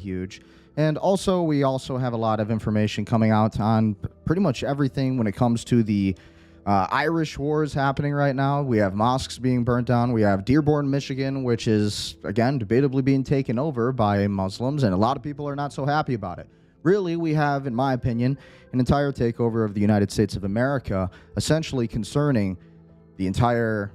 huge. And also, we also have a lot of information coming out on pretty much everything when it comes to the Irish wars happening right now. We have mosques being burnt down. We have Dearborn, Michigan, which is, again, debatably being taken over by Muslims, and a lot of people are not so happy about it. Really, we have, in my opinion, an entire takeover of the United States of America, essentially concerning the entire,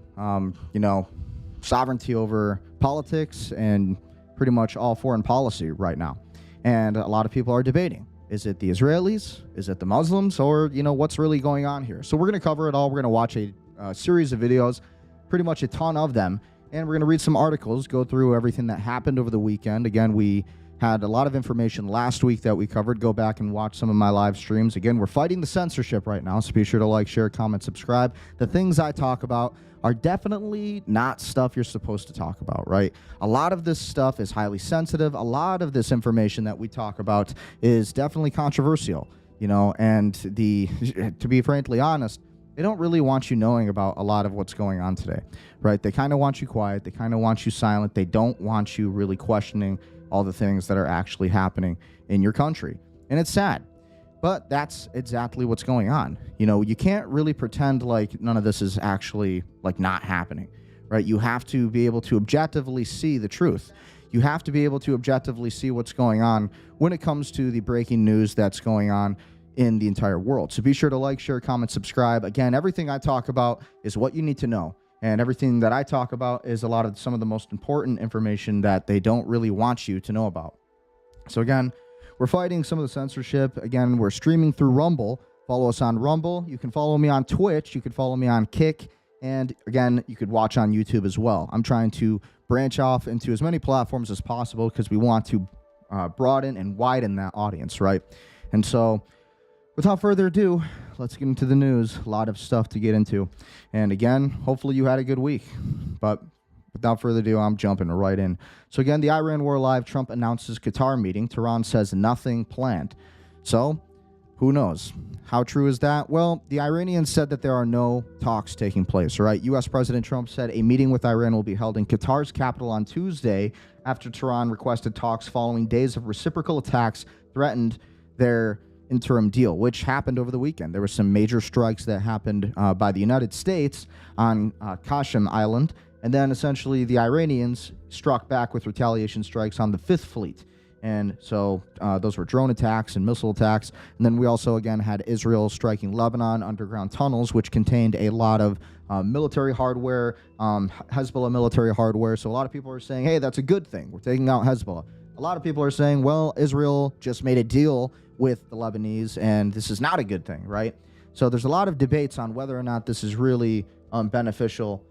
sovereignty over politics and pretty much all foreign policy right now. And a lot of people are debating. Is it the Israelis? Is it the Muslims? Or, what's really going on here? So we're going to cover it all. We're going to watch a series of videos, pretty much a ton of them. And we're going to read some articles, go through everything that happened over the weekend. Again, we had a lot of information last week that we covered. Go back and watch some of my live streams. Again, we're fighting the censorship right now, so be sure to like, share, comment, subscribe. The things I talk about are definitely not stuff you're supposed to talk about, right? A lot of this stuff is highly sensitive. A lot of this information that we talk about is definitely controversial, and to be frankly honest, they don't really want you knowing about a lot of what's going on today, right? They kind of want you quiet. They kind of want you silent. They don't want you really questioning all the things that are actually happening in your country. And it's sad, but that's exactly what's going on. You can't really pretend like none of this is actually not happening, right? You have to be able to objectively see the truth. You have to be able to objectively see what's going on when it comes to the breaking news that's going on in the entire world. So be sure to like, share, comment, subscribe. Again, everything I talk about is what you need to know. And everything that I talk about is some of the most important information that they don't really want you to know about. So again, we're fighting some of the censorship. Again, we're streaming through Rumble. Follow us on Rumble. You can follow me on Twitch. You can follow me on Kick. And again, you could watch on YouTube as well. I'm trying to branch off into as many platforms as possible because we want to broaden and widen that audience, right? And so, without further ado, let's get into the news. A lot of stuff to get into. And again, hopefully you had a good week. But without further ado, I'm jumping right in. So again, the Iran War Live, Trump announces Qatar meeting. Tehran says nothing planned. So, who knows? How true is that? Well, the Iranians said that there are no talks taking place, right? U.S. President Trump said a meeting with Iran will be held in Qatar's capital on Tuesday after Tehran requested talks following days of reciprocal attacks threatened their interim deal, which happened over the weekend. There were some major strikes that happened by the United States on Qasem Island, and then essentially the Iranians struck back with retaliation strikes on the Fifth Fleet. And so those were drone attacks and missile attacks. And then we also, again, had Israel striking Lebanon underground tunnels, which contained a lot of military hardware, Hezbollah military hardware. So a lot of people are saying, hey, that's a good thing. We're taking out Hezbollah. A lot of people are saying, well, Israel just made a deal with the Lebanese, and this is not a good thing, right? So there's a lot of debates on whether or not this is really beneficial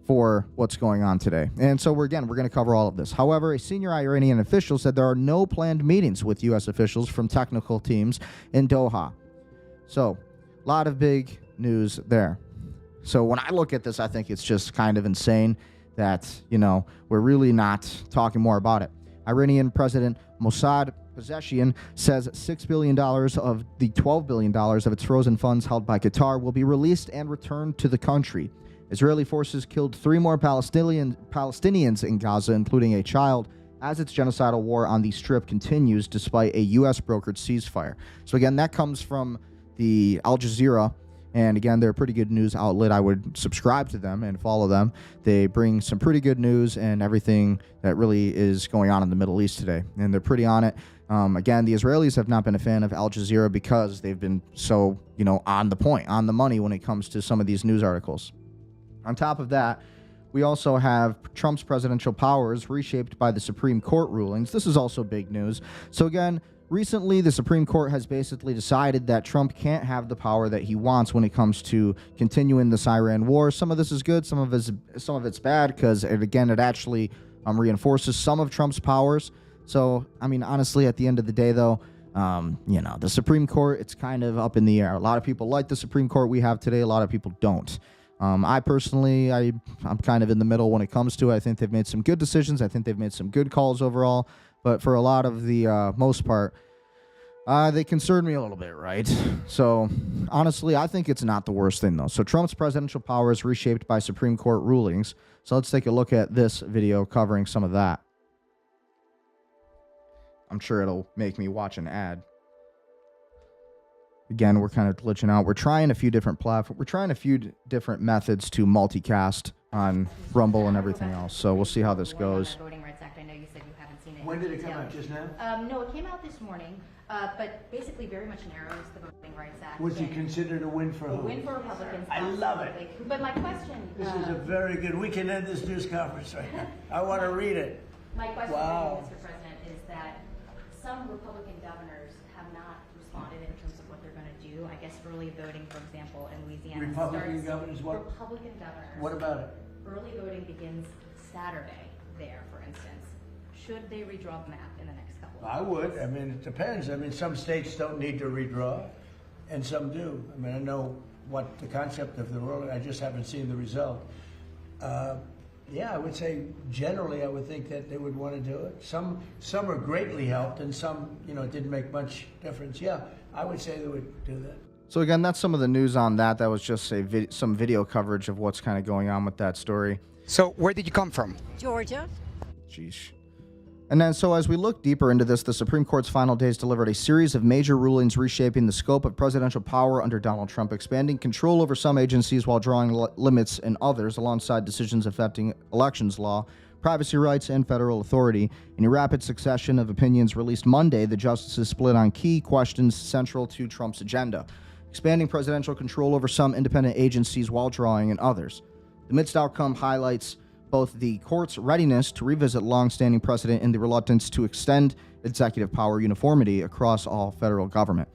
for what's going on today. And so we're going to cover all of this. However, a senior Iranian official said there are no planned meetings with U.S. officials from technical teams in Doha. So a lot of big news there. So when I look at this, I think it's just kind of insane that, we're really not talking more about it. Iranian President Mossad Pezeshkian says $6 billion of the $12 billion of its frozen funds held by Qatar will be released and returned to the country. Israeli forces killed 3 more Palestinians in Gaza, including a child, as its genocidal war on the Strip continues despite a U.S.-brokered ceasefire. So again, that comes from the Al Jazeera. And again, they're a pretty good news outlet. I would subscribe to them and follow them. They bring some pretty good news and everything that really is going on in the Middle East today. And they're pretty on it. Again, the Israelis have not been a fan of Al Jazeera because they've been so, on the point, on the money when it comes to some of these news articles. On top of that, we also have Trump's presidential powers reshaped by the Supreme Court rulings. This is also big news. So again, recently, the Supreme Court has basically decided that Trump can't have the power that he wants when it comes to continuing this Iran war. Some of this is good, some of it's bad, because it actually reinforces some of Trump's powers. So, I mean, honestly, at the end of the day, though, the Supreme Court, it's kind of up in the air. A lot of people like the Supreme Court we have today. A lot of people don't. I personally, I'm kind of in the middle when it comes to it. I think they've made some good decisions. I think they've made some good calls overall. But for a lot of the most part, they concern me a little bit, right? So, honestly, I think it's not the worst thing, though. So, Trump's presidential powers reshaped by Supreme Court rulings. So, let's take a look at this video covering some of that. I'm sure it'll make me watch an ad. Again, we're kind of glitching out. We're trying a few different platforms. We're trying a few different methods to multicast on Rumble and everything else. So we'll see how this goes. Voting Rights Act. I know you said you haven't seen it. When did it come out? Just now? No, it came out this morning, but basically very much narrows the Voting Rights Act. Was it considered a win for a who? win for Republicans? I love it. But my question... This is a very good... We can end this news conference right now. I want to read it. My question for you, Mr. President, is that some Republican governors have not responded in terms of what they're going to do. I guess early voting, for example, in Louisiana Republican governors what? Republican governors. What about it? Early voting begins Saturday there, for instance. Should they redraw the map in the next couple of I would. I mean, it depends. I mean, some states don't need to redraw, and some do. I mean, I know what the concept of the rule. I just haven't seen the result. Yeah, I would say generally I would think that they would want to do it. Some are greatly helped, and some, it didn't make much difference. Yeah, I would say they would do that. So again, that's some of the news on that. That was just some video coverage of what's kind of going on with that story. So where did you come from? Georgia. Sheesh. And then, so as we look deeper into this, the Supreme Court's final days delivered a series of major rulings reshaping the scope of presidential power under Donald Trump, expanding control over some agencies while drawing limits in others, alongside decisions affecting elections law, privacy rights, and federal authority. In a rapid succession of opinions released Monday, the justices split on key questions central to Trump's agenda, expanding presidential control over some independent agencies while drawing in others. The mixed outcome highlights both the court's readiness to revisit long-standing precedent and the reluctance to extend executive power uniformity across all federal government.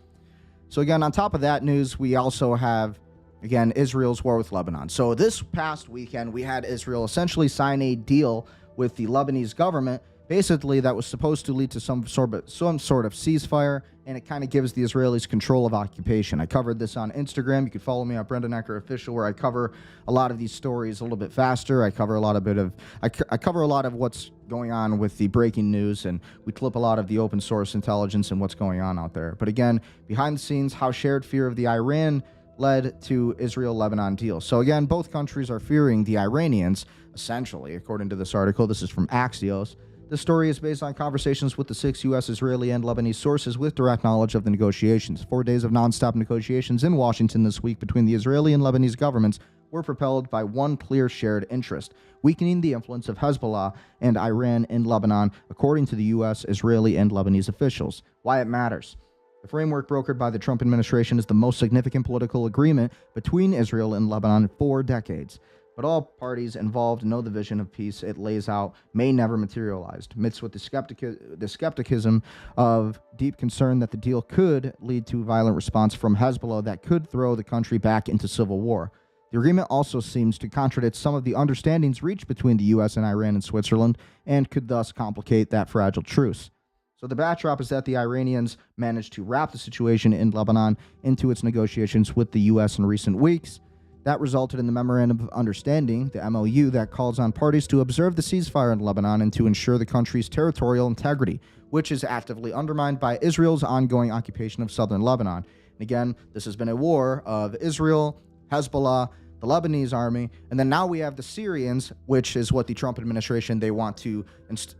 So again, on top of that news, we also have, again, Israel's war with Lebanon. So this past weekend, we had Israel essentially sign a deal with the Lebanese government, basically that was supposed to lead to some sort of ceasefire, and it kind of gives the Israelis control of occupation. I covered this on Instagram. You can follow me on Brendan Ecker Official, where I cover a lot of these stories a little bit faster. I cover a lot of what's going on with the breaking news, and we clip a lot of the open source intelligence and what's going on out there. But again, behind the scenes, how shared fear of the Iran led to Israel-Lebanon deal. So again, both countries are fearing the Iranians, essentially, according to this article. This is from Axios. This story is based on conversations with the 6 U.S., Israeli, and Lebanese sources with direct knowledge of the negotiations. 4 days of nonstop negotiations in Washington this week between the Israeli and Lebanese governments were propelled by one clear shared interest: weakening the influence of Hezbollah and Iran in Lebanon, according to the U.S., Israeli, and Lebanese officials. Why it matters. The framework brokered by the Trump administration is the most significant political agreement between Israel and Lebanon in 4 decades. But all parties involved know the vision of peace it lays out may never materialize, mixed with the skepticism of deep concern that the deal could lead to a violent response from Hezbollah that could throw the country back into civil war. The agreement also seems to contradict some of the understandings reached between the U.S. and Iran and Switzerland, and could thus complicate that fragile truce. So the backdrop is that the Iranians managed to wrap the situation in Lebanon into its negotiations with the U.S. in recent weeks. That resulted in the Memorandum of Understanding, the MOU, that calls on parties to observe the ceasefire in Lebanon and to ensure the country's territorial integrity, which is actively undermined by Israel's ongoing occupation of southern Lebanon. And again, this has been a war of Israel, Hezbollah, the Lebanese army, and then now we have the Syrians, which is what the Trump administration, they want to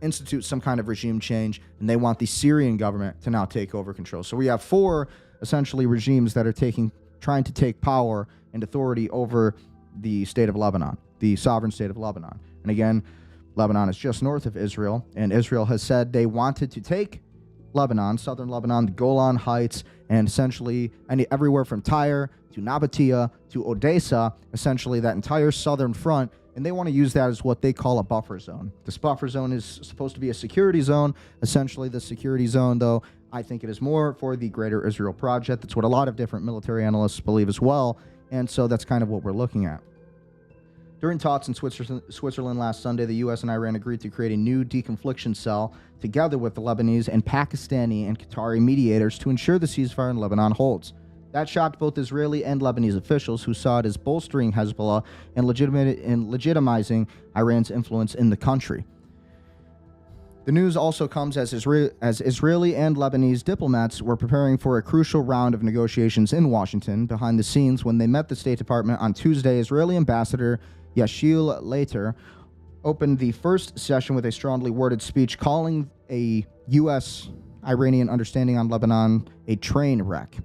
institute some kind of regime change, and they want the Syrian government to now take over control. So we have 4 essentially regimes that are trying to take power and authority over the state of Lebanon, the sovereign state of Lebanon. And again, Lebanon is just north of Israel, and Israel has said they wanted to take Lebanon, southern Lebanon, the Golan Heights, and essentially everywhere from Tyre to Nabatea to Odessa, essentially that entire southern front, and they want to use that as what they call a buffer zone. This buffer zone is supposed to be a security zone. Essentially, the security zone, though, I think it is more for the Greater Israel Project. That's what a lot of different military analysts believe as well, and so that's kind of what we're looking at. During talks in Switzerland last Sunday, the U.S. and Iran agreed to create a new deconfliction cell together with the Lebanese and Pakistani and Qatari mediators to ensure the ceasefire in Lebanon holds. That shocked both Israeli and Lebanese officials, who saw it as bolstering Hezbollah and legitimizing Iran's influence in the country. The news also comes as Israeli and Lebanese diplomats were preparing for a crucial round of negotiations in Washington. Behind the scenes, when they met the State Department on Tuesday, Israeli Ambassador Yashil Later opened the first session with a strongly worded speech calling a U.S. Iranian understanding on Lebanon a train wreck.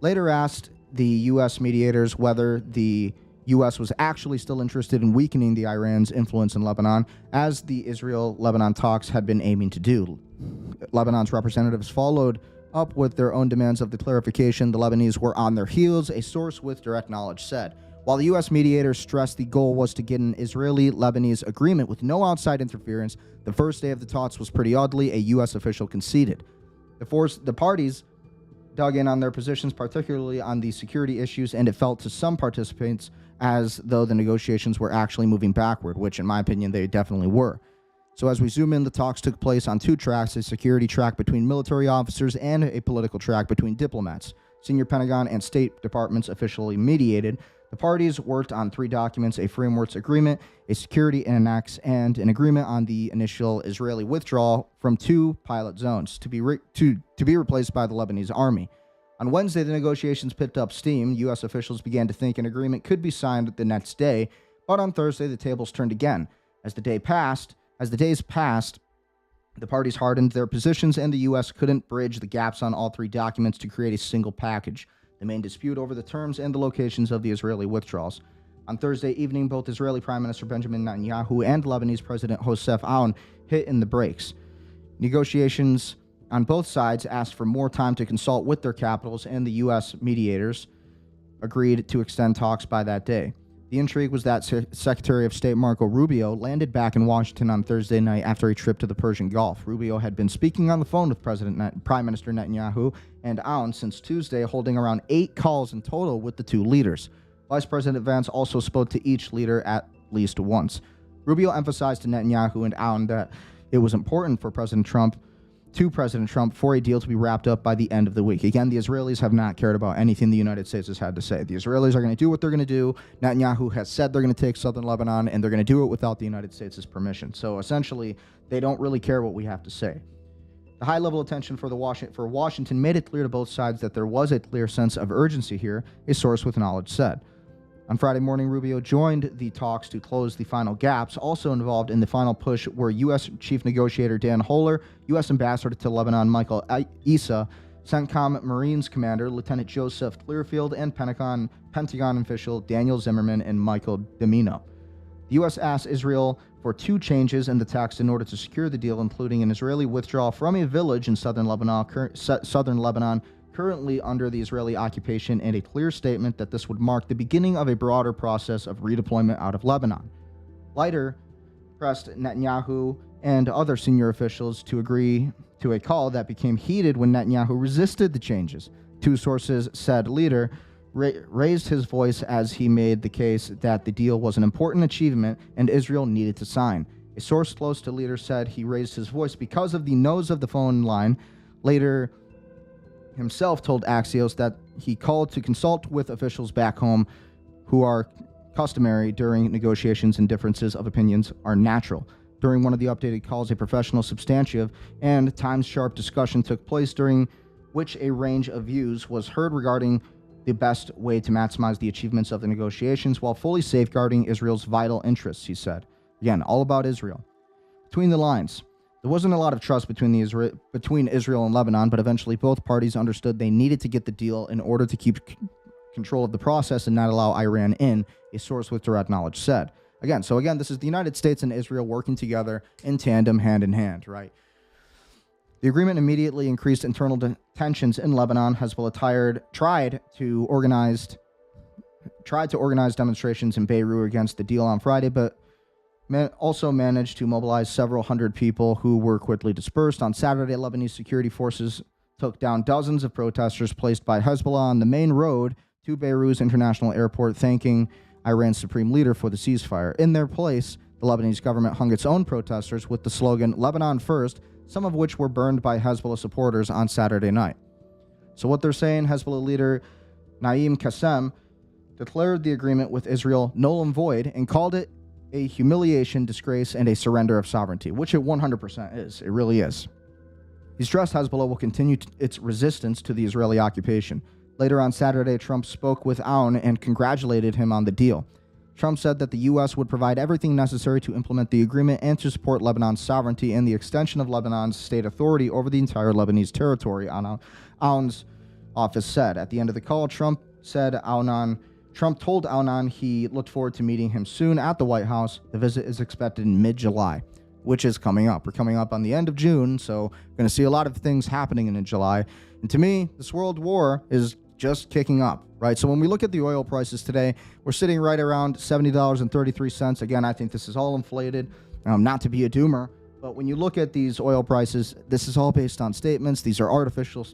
Later asked the U.S. mediators whether the U.S. was actually still interested in weakening the Iran's influence in Lebanon, as the Israel-Lebanon talks had been aiming to do. Lebanon's representatives followed up with their own demands of the clarification. The Lebanese were on their heels, a source with direct knowledge said. While the U.S. mediators stressed the goal was to get an Israeli-Lebanese agreement with no outside interference, the first day of the talks was pretty oddly, a U.S. official conceded. The parties dug in on their positions, particularly on the security issues, and it felt to some participants as though the negotiations were actually moving backward, which in my opinion they definitely were. So as we zoom in, the talks took place on two tracks, a security track between military officers and a political track between diplomats. Senior Pentagon and State Departments officially mediated. The parties worked on three documents: a framework agreement, a security annex, and an agreement on the initial Israeli withdrawal from two pilot zones to be replaced by the Lebanese army. On Wednesday, the negotiations picked up steam. U.S. officials began to think an agreement could be signed the next day, but on Thursday, the tables turned again. As the days passed, the parties hardened their positions, and the U.S. couldn't bridge the gaps on all three documents to create a single package. The main dispute over the terms and the locations of the Israeli withdrawals. On Thursday evening, both Israeli Prime Minister Benjamin Netanyahu and Lebanese President Joseph Aoun hit in the brakes. Negotiations on both sides asked for more time to consult with their capitals, and the U.S. mediators agreed to extend talks by that day. The intrigue was that Secretary of State Marco Rubio landed back in Washington on Thursday night after a trip to the Persian Gulf. Rubio had been speaking on the phone with Prime Minister Netanyahu and Aoun since Tuesday, holding around 8 calls in total with the two leaders. Vice President Vance also spoke to each leader at least once. Rubio emphasized to Netanyahu and Aoun that it was important for President Trump for a deal to be wrapped up by the end of the week. Again, the Israelis have not cared about anything the United States has had to say. The Israelis are going to do what they're going to do. Netanyahu has said they're going to take southern Lebanon, and they're going to do it without the United States' permission. So essentially, they don't really care what we have to say. The high-level attention for Washington made it clear to both sides that there was a clear sense of urgency here, a source with knowledge said. On Friday morning, Rubio joined the talks to close the final gaps. Also involved in the final push were U.S. Chief Negotiator Dan Holler, U.S. Ambassador to Lebanon Michael Issa, CENTCOM Marines Commander Lieutenant Joseph Clearfield, and Pentagon official Daniel Zimmerman and Michael Domino. The U.S. asked Israel for 2 changes in the text in order to secure the deal, including an Israeli withdrawal from a village in southern Lebanon, currently under the Israeli occupation, and a clear statement that this would mark the beginning of a broader process of redeployment out of Lebanon. Leiter pressed Netanyahu and other senior officials to agree to a call that became heated when Netanyahu resisted the changes. 2 sources said Leiter raised his voice as he made the case that the deal was an important achievement and Israel needed to sign. A source close to Leiter said he raised his voice because of the noise of the phone line. Leiter himself told Axios that he called to consult with officials back home who are customary during negotiations, and differences of opinions are natural. During one of the updated calls, a professional, substantive, and time-sharp discussion took place, during which a range of views was heard regarding the best way to maximize the achievements of the negotiations while fully safeguarding Israel's vital interests, he said. Again, all about Israel. Between the lines, there wasn't a lot of trust between Israel and Lebanon, but eventually both parties understood they needed to get the deal in order to keep control of the process and not allow Iran in, a source with direct knowledge said. Again, this is the United States and Israel working together in tandem, hand in hand, right? The agreement immediately increased internal tensions in Lebanon. Hezbollah tried to organize demonstrations in Beirut against the deal on Friday, but also managed to mobilize several hundred people who were quickly dispersed. On Saturday, Lebanese security forces took down dozens of protesters placed by Hezbollah on the main road to Beirut's international airport, thanking Iran's supreme leader for the ceasefire. In their place, the Lebanese government hung its own protesters with the slogan, "Lebanon First," some of which were burned by Hezbollah supporters on Saturday night. So what they're saying, Hezbollah leader Naim Qassem declared the agreement with Israel null and void and called it a humiliation, disgrace, and a surrender of sovereignty, which it 100% is. It really is. He stressed Hezbollah will continue its resistance to the Israeli occupation. Later on Saturday, Trump spoke with Aoun and congratulated him on the deal. Trump said that the U.S. would provide everything necessary to implement the agreement and to support Lebanon's sovereignty and the extension of Lebanon's state authority over the entire Lebanese territory, Aoun's office said. At the end of the call, Trump told Aunan he looked forward to meeting him soon at the White House. The visit is expected in mid-July, which is coming up. We're coming up on the end of June, so we're going to see a lot of things happening in July. And to me, this world war is just kicking up, right? So when we look at the oil prices today, we're sitting right around $70.33. Again, I think this is all inflated, not to be a doomer. But when you look at these oil prices, this is all based on statements. These are artificial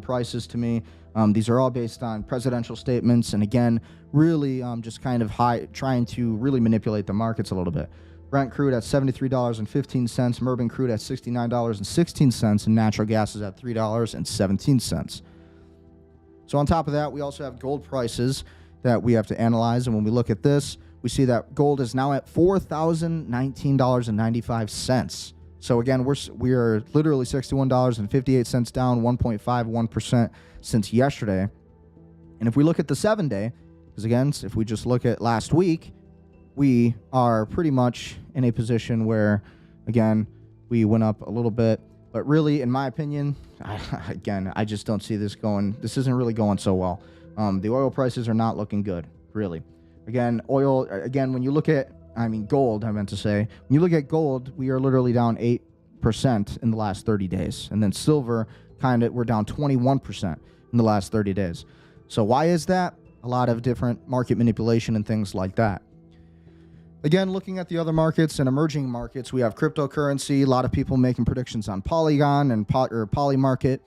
prices to me. These are all based on presidential statements. And again, really just kind of trying to really manipulate the markets a little bit. Brent crude at $73.15, Mervyn crude at $69.16, and natural gas is at $3.17. So on top of that, we also have gold prices that we have to analyze. And when we look at this, we see that gold is now at $4,019.95. So again, we are literally $61.58 down, 1.51% since yesterday. And if we look at the 7-day, because again, if we just look at last week, we are pretty much in a position where, again, we went up a little bit. But really, in my opinion, I just don't see this going. This isn't really going so well. The oil prices are not looking good, really. When you look at, gold, I meant to say, when you look at gold, we are literally down 8% in the last 30 days. And then silver, we're down 21% in the last 30 days. So why is that? A lot of different market manipulation and things like that. Again, looking at the other markets and emerging markets, we have cryptocurrency. A lot of people making predictions on Polygon and Poly market.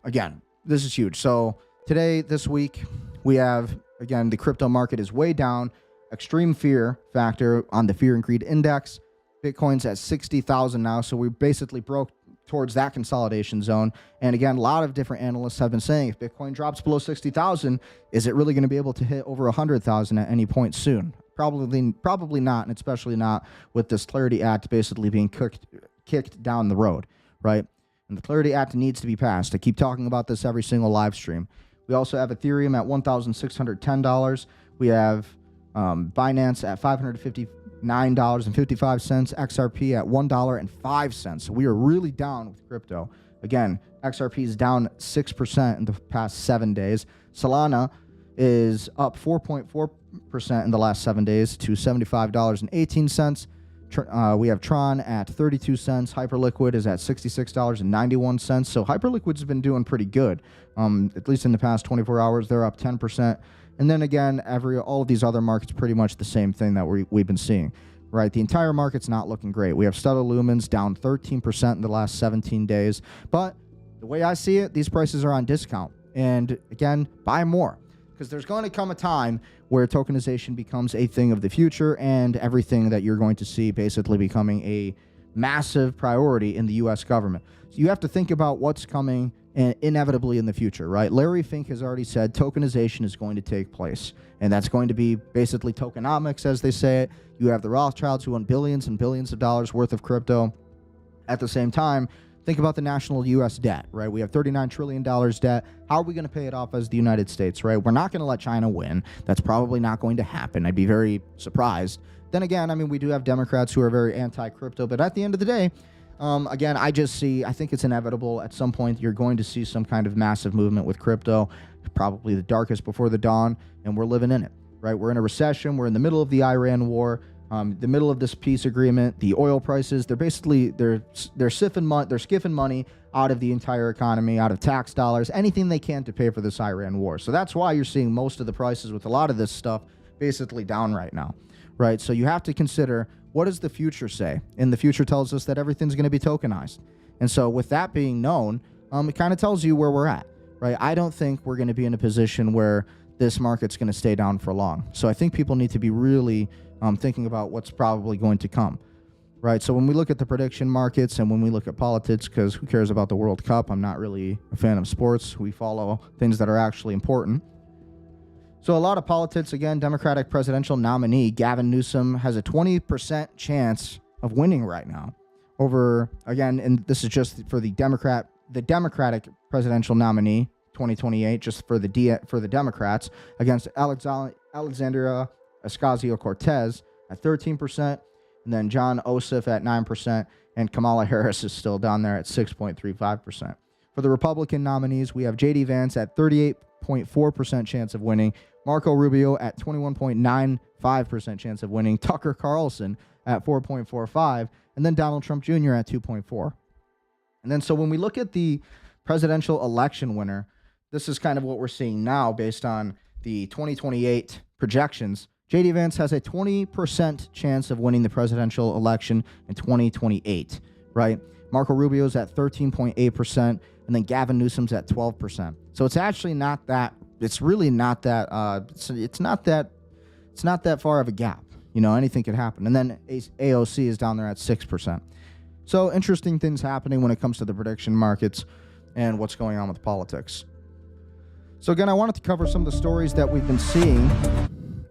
Again, this is huge. So this week, we have, again, the crypto market is way down. Extreme fear factor on the fear and greed index. Bitcoin's at 60,000 now, so we basically broke towards that consolidation zone. And again, a lot of different analysts have been saying if Bitcoin drops below 60,000, is it really going to be able to hit over 100,000 at any point soon? Probably not, and especially not with this Clarity Act basically being kicked down the road, right? And the Clarity Act needs to be passed. I keep talking about this every single live stream. We also have Ethereum at $1,610. We have Binance at $559.55, XRP at $1.05. So we are really down with crypto. Again, XRP is down 6% in the past 7 days. Solana is up 4.4% in the last 7 days to $75.18. We have Tron at 32 cents. Hyperliquid is at $66.91. So Hyperliquid's been doing pretty good. At least in the past 24 hours, they're up 10%. And then again, all of these other markets, pretty much the same thing that we've been seeing, right? The entire market's not looking great. We have Stellar Lumens down 13% in the last 17 days. But the way I see it, these prices are on discount. And again, buy more. Because there's going to come a time where tokenization becomes a thing of the future and everything that you're going to see basically becoming a massive priority in the U.S. government. So you have to think about what's coming inevitably in the future, right? Larry Fink has already said tokenization is going to take place. And that's going to be basically tokenomics, as they say it. You have the Rothschilds who own billions and billions of dollars worth of crypto. At the same time, think about the national U.S. debt, right? We have $39 trillion debt. How are we going to pay it off as the United States, right? We're not going to let China win. That's probably not going to happen. I'd be very surprised. Then again, we do have Democrats who are very anti-crypto. But at the end of the day, again, I think it's inevitable. At some point, you're going to see some kind of massive movement with crypto, probably the darkest before the dawn, and we're living in it, right? We're in a recession. We're in the middle of the Iran war. The middle of this peace agreement, the oil prices, they're skiffing money out of the entire economy, out of tax dollars, anything they can to pay for this Iran war. So that's why you're seeing most of the prices with a lot of this stuff basically down right now, right? So you have to consider, what does the future say? And the future tells us that everything's going to be tokenized. And so with that being known, it kind of tells you where we're at, right? I don't think we're going to be in a position where this market's going to stay down for long. So I think people need to be really thinking about what's probably going to come, right? So when we look at the prediction markets and when we look at politics, because who cares about the World Cup? I'm not really a fan of sports. We follow things that are actually important. So a lot of politics, again, Democratic presidential nominee Gavin Newsom has a 20% chance of winning right now over, again, and this is just for the Democratic presidential nominee 2028, just for the Democrats, against Alexandria Ocasio-Cortez at 13%, and then John Ossoff at 9%, and Kamala Harris is still down there at 6.35%. For the Republican nominees, we have J.D. Vance at 38.4% chance of winning, Marco Rubio at 21.95% chance of winning, Tucker Carlson at 4.45%, and then Donald Trump Jr. at 2.4%. And then so when we look at the presidential election winner, this is kind of what we're seeing now based on the 2028 projections. J.D. Vance has a 20% chance of winning the presidential election in 2028, right? Marco Rubio's at 13.8%, and then Gavin Newsom's at 12%. So it's actually not that, it's really not that, it's not that far of a gap. You know, anything could happen. And then AOC is down there at 6%. So interesting things happening when it comes to the prediction markets and what's going on with politics. So again, I wanted to cover some of the stories that we've been seeing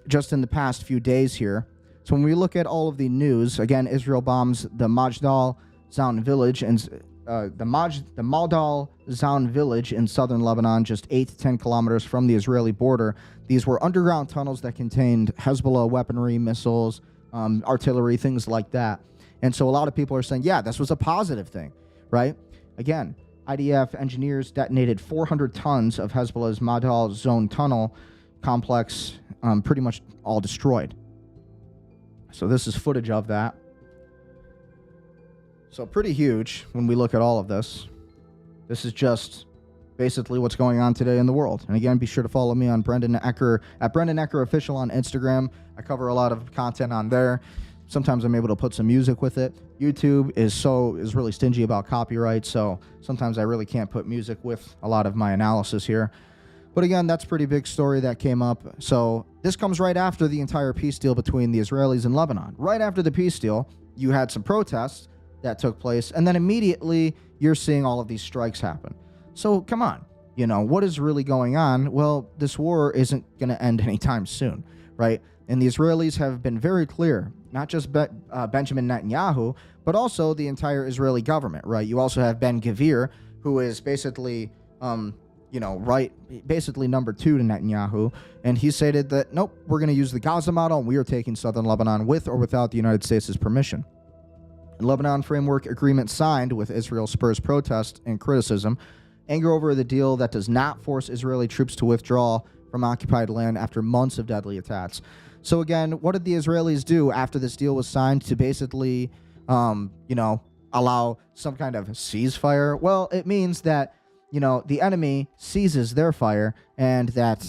just in the past few days here. So when we look at all of the news, again, Israel bombs the Majdal Zaun village and the Majdal Zaun village in southern Lebanon, just 8 to 10 kilometers from the Israeli border. These were underground tunnels that contained Hezbollah weaponry, missiles, artillery, things like that. And so a lot of people are saying, yeah, this was a positive thing, right? Again, IDF engineers detonated 400 tons of Hezbollah's Majdal Zaun tunnel complex, pretty much all destroyed. So this is footage of that. So pretty huge when we look at all of this. This is just basically what's going on today in the world. And again, be sure to follow me on Brendan Ecker, at Brendan Ecker Official on Instagram. I cover a lot of content on there. Sometimes I'm able to put some music with it. YouTube is really stingy about copyright, so sometimes I really can't put music with a lot of my analysis here. But again, that's a pretty big story that came up. So this comes right after the entire peace deal between the Israelis and Lebanon. Right after the peace deal, you had some protests that took place, and then immediately you're seeing all of these strikes happen. So come on, you know, what is really going on? Well, this war isn't going to end anytime soon, right? And the Israelis have been very clear, not just Benjamin Netanyahu, but also the entire Israeli government, right? You also have Ben Gvir, who is basically, basically number 2 to Netanyahu. And he stated that, nope, we're going to use the Gaza model, and we are taking southern Lebanon with or without the United States' permission. The Lebanon Framework Agreement signed with Israel spurs protest and criticism, anger over the deal that does not force Israeli troops to withdraw from occupied land after months of deadly attacks. So again, what did the Israelis do after this deal was signed to basically, allow some kind of ceasefire? Well, it means that, the enemy seizes their fire and that,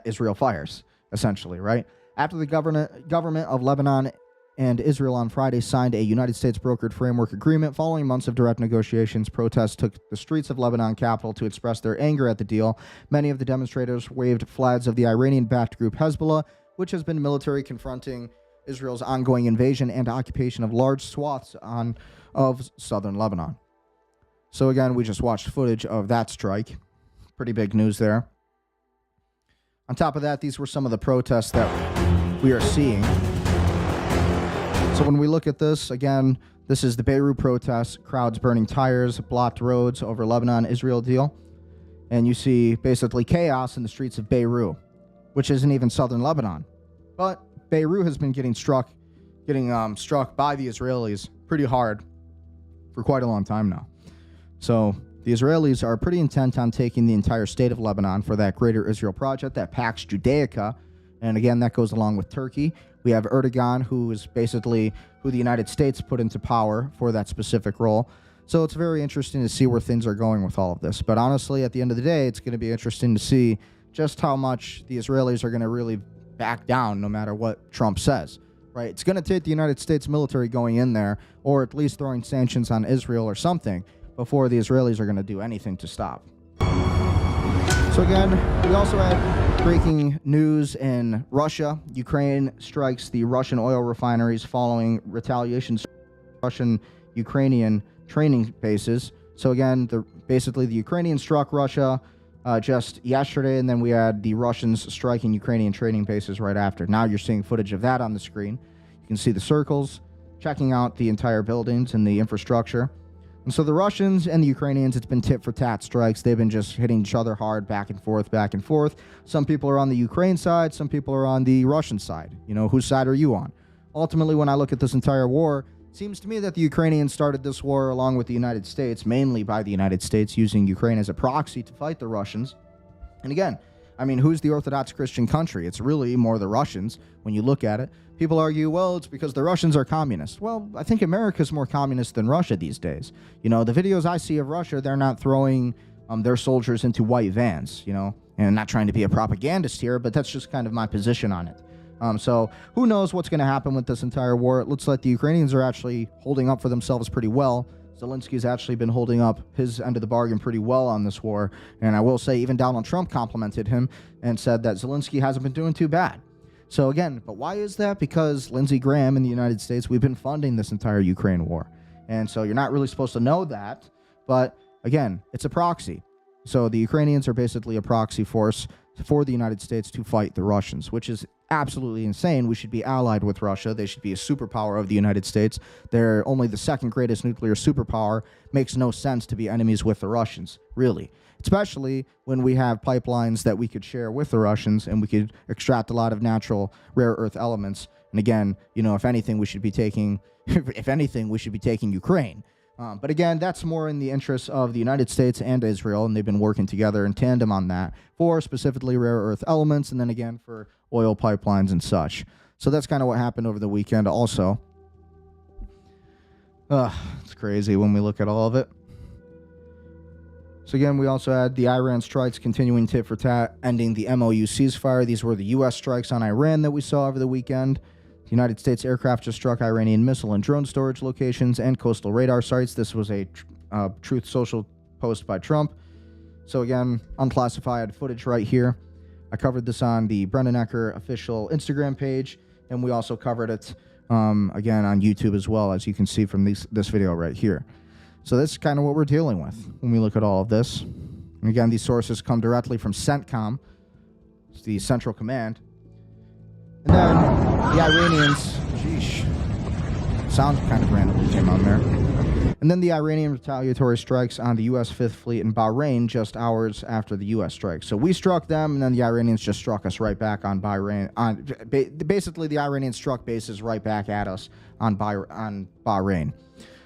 Israel fires, essentially, right? After the government of Lebanon and Israel on Friday signed a United States brokered framework agreement. Following months of direct negotiations, protests took the streets of Lebanon capital to express their anger at the deal. Many of the demonstrators waved flags of the Iranian-backed group Hezbollah, which has been military confronting Israel's ongoing invasion and occupation of large swaths of southern Lebanon. So again, we just watched footage of that strike. Pretty big news there. On top of that, these were some of the protests that we are seeing. So when we look at this, again, this is the Beirut protests, crowds burning tires, blocked roads over Lebanon-Israel deal. And you see basically chaos in the streets of Beirut, which isn't even southern Lebanon. But Beirut has been getting struck by the Israelis pretty hard for quite a long time now. So the Israelis are pretty intent on taking the entire state of Lebanon for that Greater Israel project, that Pax Judaica. And again, that goes along with Turkey. We have Erdogan, who is basically who the United States put into power for that specific role. So it's very interesting to see where things are going with all of this. But honestly, at the end of the day, it's going to be interesting to see just how much the Israelis are going to really back down no matter what Trump says, right? It's going to take the United States military going in there, or at least throwing sanctions on Israel or something, before the Israelis are going to do anything to stop. So again, we also have breaking news in Russia. Ukraine strikes the Russian oil refineries following retaliations Russian-Ukrainian training bases. So again, basically the Ukrainians struck Russia just yesterday, and then we had the Russians striking Ukrainian training bases right after. Now you're seeing footage of that on the screen. You can see the circles, checking out the entire buildings and the infrastructure. And so the Russians and the Ukrainians, it's been tit-for-tat strikes. They've been just hitting each other hard, back and forth, back and forth. Some people are on the Ukraine side. Some people are on the Russian side. You know, whose side are you on? Ultimately, when I look at this entire war, it seems to me that the Ukrainians started this war along with the United States, mainly by the United States, using Ukraine as a proxy to fight the Russians. And again, I mean, who's the Orthodox Christian country? It's really more the Russians when you look at it. People argue, well, it's because the Russians are communist. Well, I think America's more communist than Russia these days. You know, the videos I see of Russia, they're not throwing their soldiers into white vans, you know, and I'm not trying to be a propagandist here, but that's just kind of my position on it. So who knows what's going to happen with this entire war? It looks like the Ukrainians are actually holding up for themselves pretty well. Zelensky's actually been holding up his end of the bargain pretty well on this war. And I will say even Donald Trump complimented him and said that Zelensky hasn't been doing too bad. So again, but why is that? Because Lindsey Graham in the United States, we've been funding this entire Ukraine war. And so you're not really supposed to know that. But again, it's a proxy. So the Ukrainians are basically a proxy force for the United States to fight the Russians, which is absolutely insane. We should be allied with Russia. They should be a superpower of the United States. They're only the second greatest nuclear superpower. Makes no sense to be enemies with the Russians, really. Especially when we have pipelines that we could share with the Russians and we could extract a lot of natural rare earth elements. And again, you know, if anything, we should be taking, if anything, we should be taking Ukraine. But again, that's more in the interests of the United States and Israel, and they've been working together in tandem on that for specifically rare earth elements, and then again for oil pipelines and such. So that's kind of what happened over the weekend also. It's crazy when we look at all of it. So again, we also had the Iran strikes continuing tit for tat, ending the MOU ceasefire. These were the U.S. strikes on Iran that we saw over the weekend. The United States aircraft just struck Iranian missile and drone storage locations and coastal radar sites. This was a Truth Social post by Trump. So again, unclassified footage right here. I covered this on the Brendan Ecker official Instagram page, and we also covered it again on YouTube as well, as you can see from this video right here. So that's kind of what we're dealing with when we look at all of this. And again, these sources come directly from CENTCOM, it's the Central Command. And then the Iranians, sound kind of randomly came on there. And then the Iranian retaliatory strikes on the U.S. Fifth Fleet in Bahrain just hours after the U.S. strike. So we struck them, and then the Iranians just struck us right back on Bahrain. Basically, the Iranians struck bases right back at us on Bahrain.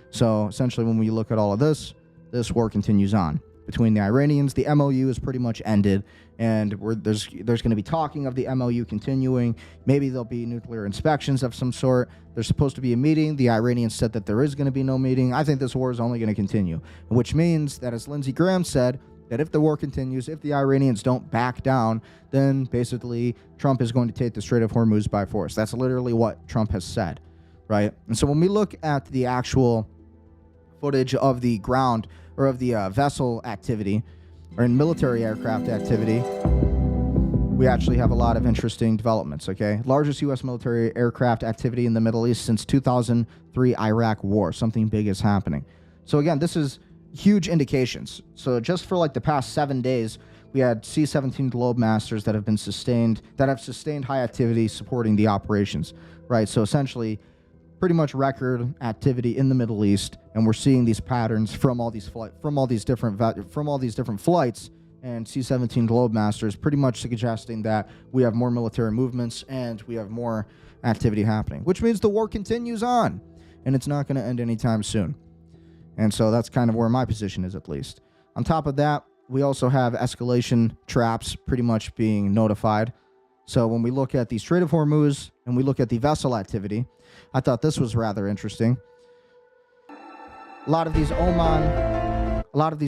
So essentially, when we look at all of this, this war continues on between the Iranians. The MOU is pretty much ended, and there's going to be talking of the MOU continuing. Maybe there'll be nuclear inspections of some sort. There's supposed to be a meeting. The Iranians said that there is going to be no meeting. I think this war is only going to continue, which means that, as Lindsey Graham said, that if the war continues, if the Iranians don't back down, then basically Trump is going to take the Strait of Hormuz by force. That's literally what Trump has said, right? And so when we look at the actual footage of the ground or of the vessel activity or in military aircraft activity, we actually have a lot of interesting developments, okay? Largest U.S. military aircraft activity in the Middle East since 2003 Iraq war. Something big is happening. So again, this is huge indications. So just for like the past 7 days, we had C-17 Globemasters that have sustained high activity supporting the operations, right? So essentially, pretty much record activity in the Middle East, and we're seeing these patterns from all these different flights, and C-17 Globemasters pretty much suggesting that we have more military movements and we have more activity happening, which means the war continues on, and it's not going to end anytime soon. And so that's kind of where my position is, at least. On top of that, we also have escalation traps pretty much being notified. So when we look at the Strait of Hormuz and we look at the vessel activity, I thought this was rather interesting. A lot of these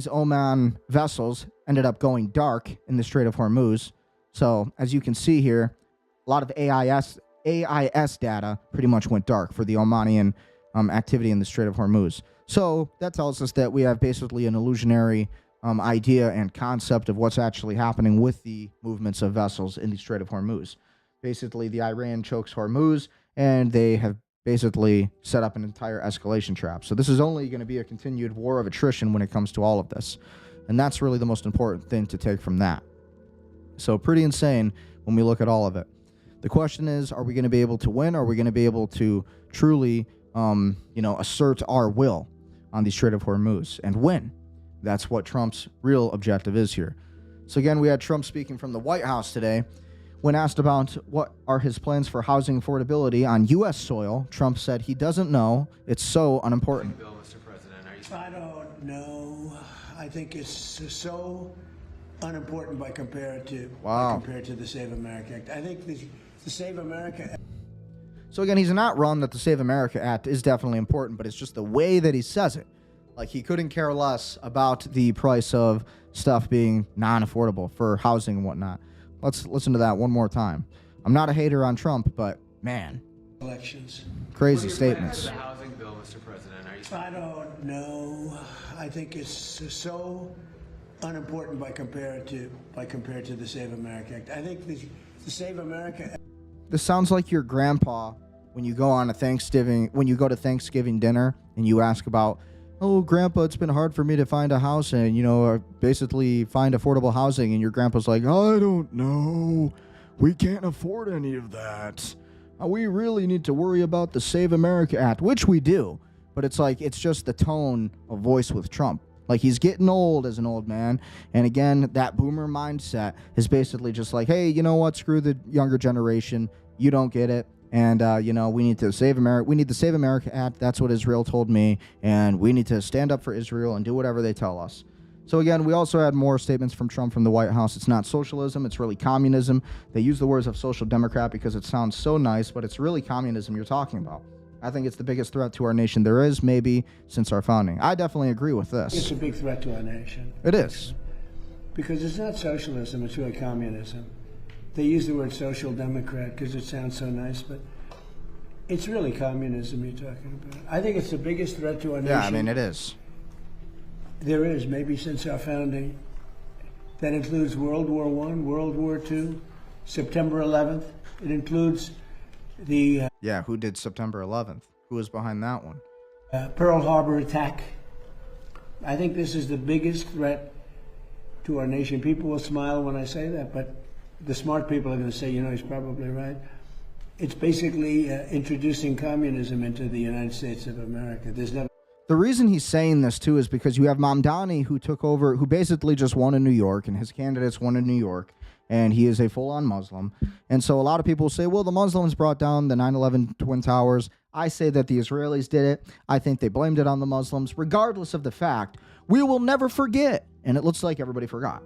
Oman vessels ended up going dark in the Strait of Hormuz. So as you can see here, a lot of AIS data pretty much went dark for the Omanian activity in the Strait of Hormuz. So that tells us that we have basically an illusionary idea and concept of what's actually happening with the movements of vessels in the Strait of Hormuz. Basically, the Iran chokes Hormuz, and they have basically set up an entire escalation trap. So this is only going to be a continued war of attrition when it comes to all of this. And that's really the most important thing to take from that. So pretty insane when we look at all of it. The question is, are we going to be able to win? Are we going to be able to truly, assert our will? on the Strait of Hormuz and win. That's what Trump's real objective is here. So again, we had Trump speaking from the White House today. When asked about what are his plans for housing affordability on U.S. soil, Trump said he doesn't know. It's so unimportant. Bill, Mr. President, I don't know. I think it's so unimportant by compared to the Save America Act. I think the Save America Act. So again, he's not wrong that the Save America Act is definitely important, but it's just the way that he says it. Like, he couldn't care less about the price of stuff being non-affordable for housing and whatnot. Let's listen to that one more time. I'm not a hater on Trump, but man, Elections. crazy statements. the housing bill, Mr. President, I don't know. I think it's so unimportant by compared to the Save America Act. I think the Save America Act. This sounds like your grandpa when you go to Thanksgiving dinner and you ask about, oh, Grandpa, it's been hard for me to find a house and, basically find affordable housing. And your grandpa's like, I don't know. We can't afford any of that. We really need to worry about the Save America Act, which we do. But it's like, it's just the tone of voice with Trump. Like, he's getting old as an old man. And again, that boomer mindset is basically just like, hey, you know what? Screw the younger generation. You don't get it. And, we need to save America. We need the Save America Act. That's what Israel told me. And we need to stand up for Israel and do whatever they tell us. So, again, we also had more statements from Trump from the White House. It's not socialism. It's really communism. They use the words of social democrat because it sounds so nice, but it's really communism you're talking about. I think it's the biggest threat to our nation there is, maybe, since our founding. I definitely agree with this. It's a big threat to our nation. It is. Because it's not socialism, it's really communism. They use the word social democrat because it sounds so nice, but it's really communism you're talking about. I think it's the biggest threat to our nation. Yeah, I mean, it is. There is, maybe since our founding. That includes World War I, World War II, September 11th. It includes the Yeah, who did September 11th? Who was behind that one? Pearl Harbor attack. I think this is the biggest threat to our nation. People will smile when I say that, but the smart people are going to say, he's probably right. It's basically introducing communism into the United States of America. The reason he's saying this, too, is because you have Mamdani, who took over, who basically just won in New York, and his candidates won in New York, and he is a full-on Muslim. And so a lot of people say, well, the Muslims brought down the 9/11 Twin Towers. I say that the Israelis did it. I think they blamed it on the Muslims. Regardless of the fact, we will never forget. And it looks like everybody forgot.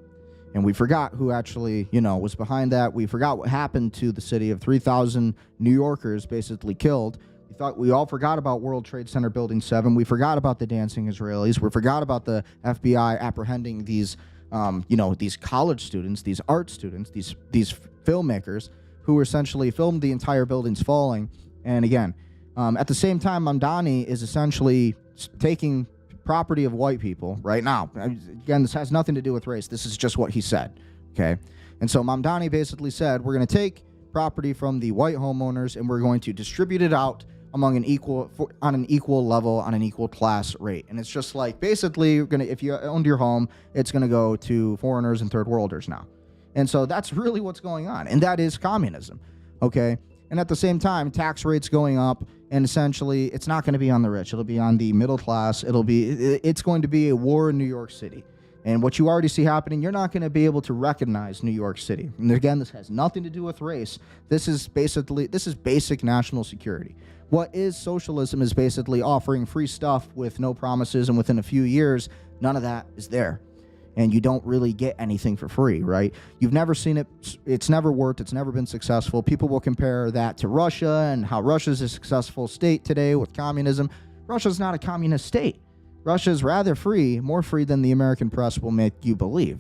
And we forgot who actually, was behind that. We forgot what happened to the city of 3,000 New Yorkers basically killed. We all forgot about World Trade Center Building 7. We forgot about the dancing Israelis. We forgot about the FBI apprehending these, these college students, these art students, these filmmakers who essentially filmed the entire buildings falling. And again, at the same time, Mamdani is essentially taking property of white people right now. Again, this has nothing to do with race. This is just what he said. Okay. And so Mamdani basically said, we're going to take property from the white homeowners and we're going to distribute it out on an equal level, on an equal class rate. And it's just like, basically, if you owned your home, it's going to go to foreigners and third worlders now. And so that's really what's going on. And that is communism. Okay. And at the same time, tax rates going up, and essentially it's not going to be on the rich. It'll be on the middle class. It's going to be a war in New York City. And what you already see happening, you're not going to be able to recognize New York City. And again, this has nothing to do with race. This is basic national security. What is socialism is basically offering free stuff with no promises, and within a few years, none of that is there. And you don't really get anything for free, right? You've never seen it. It's never worked. It's never been successful. People will compare that to Russia and how Russia's a successful state today with communism. Russia's not a communist state. Russia's rather free, more free than the American press will make you believe.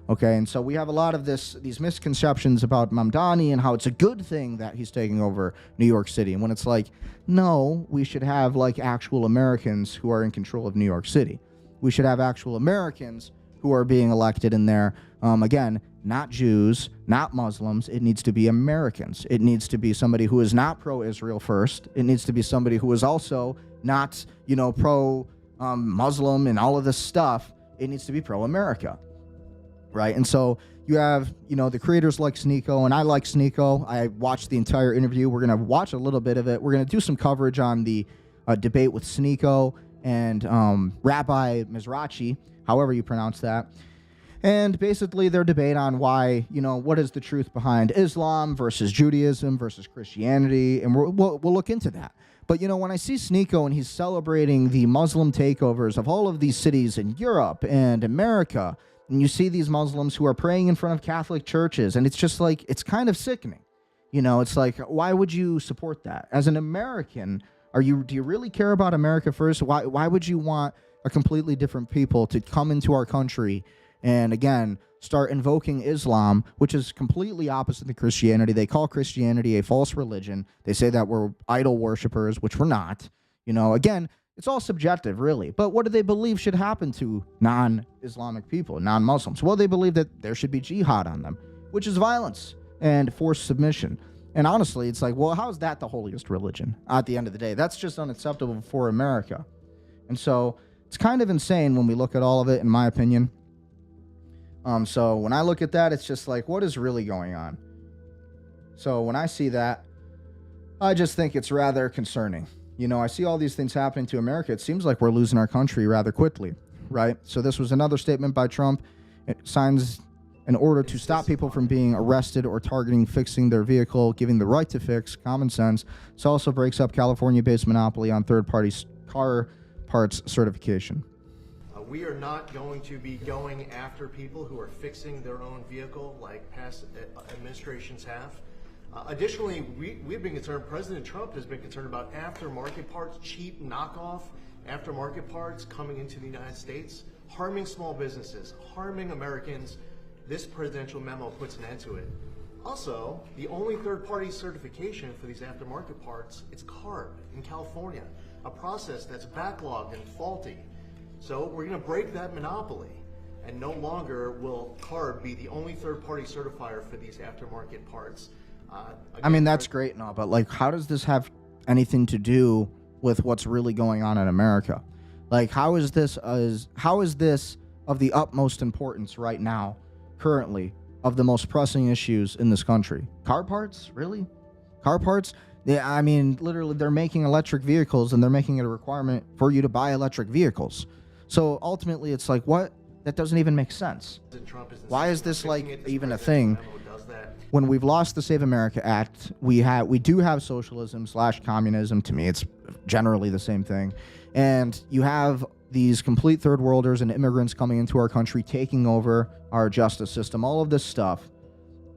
Okay, and so we have a lot of these misconceptions about Mamdani and how it's a good thing that he's taking over New York City. And when it's like, no, we should have like actual Americans who are in control of New York City. We should have actual Americans who are being elected in there. Again, not Jews, not Muslims. It needs to be Americans. It needs to be somebody who is not pro-Israel first. It needs to be somebody who is also not, pro-Muslim and all of this stuff. It needs to be pro-America, right? And so you have, the creators like Sneako, and I like Sneako. I watched the entire interview. We're going to watch a little bit of it. We're going to do some coverage on the debate with Sneako and Rabbi Mizrachi, however you pronounce that. And basically their debate on why, what is the truth behind Islam versus Judaism versus Christianity, and we'll look into that. But, when I see Sneako and he's celebrating the Muslim takeovers of all of these cities in Europe and America, and you see these Muslims who are praying in front of Catholic churches, and it's just like, it's kind of sickening. It's like, why would you support that? As an American, do you really care about America first? Why would you want a completely different people to come into our country and, again, start invoking Islam, which is completely opposite to Christianity? They call Christianity a false religion. They say that we're idol worshipers, which we're not. Again, it's all subjective, really. But what do they believe should happen to non-Islamic people, non-Muslims? Well, they believe that there should be jihad on them, which is violence and forced submission. And honestly, it's like, well, how is that the holiest religion at the end of the day? That's just unacceptable for America. And so it's kind of insane when we look at all of it, in my opinion. So when I look at that, it's just like, what is really going on? So when I see that, I just think it's rather concerning. I see all these things happening to America. It seems like we're losing our country rather quickly, right? So this was another statement by Trump. It signs an order to stop people from being arrested or targeting fixing their vehicle, giving the right to fix, common sense. This also breaks up California-based monopoly on third-party car parts certification. We are not going to be going after people who are fixing their own vehicle like past administrations have. Additionally, we've been concerned, President Trump has been concerned about aftermarket parts, cheap knockoff aftermarket parts coming into the United States, harming small businesses, harming Americans. This presidential memo puts an end to it. Also, the only third-party certification for these aftermarket parts, it's CARB in California, a process that's backlogged and faulty. So we're going to break that monopoly, and no longer will CARB be the only third-party certifier for these aftermarket parts. I mean, that's great and all, but like, how does this have anything to do with what's really going on in America? Like, how is this of the utmost importance right now, currently, of the most pressing issues in this country? Car parts? Really? Car parts? Yeah, I mean, literally, they're making electric vehicles, and they're making it a requirement for you to buy electric vehicles. So ultimately, it's like, what? That doesn't even make sense. Why is this like even a thing? When we've lost the Save America Act, we do have socialism / communism. To me, it's generally the same thing. And you have these complete third worlders and immigrants coming into our country, taking over our justice system, all of this stuff.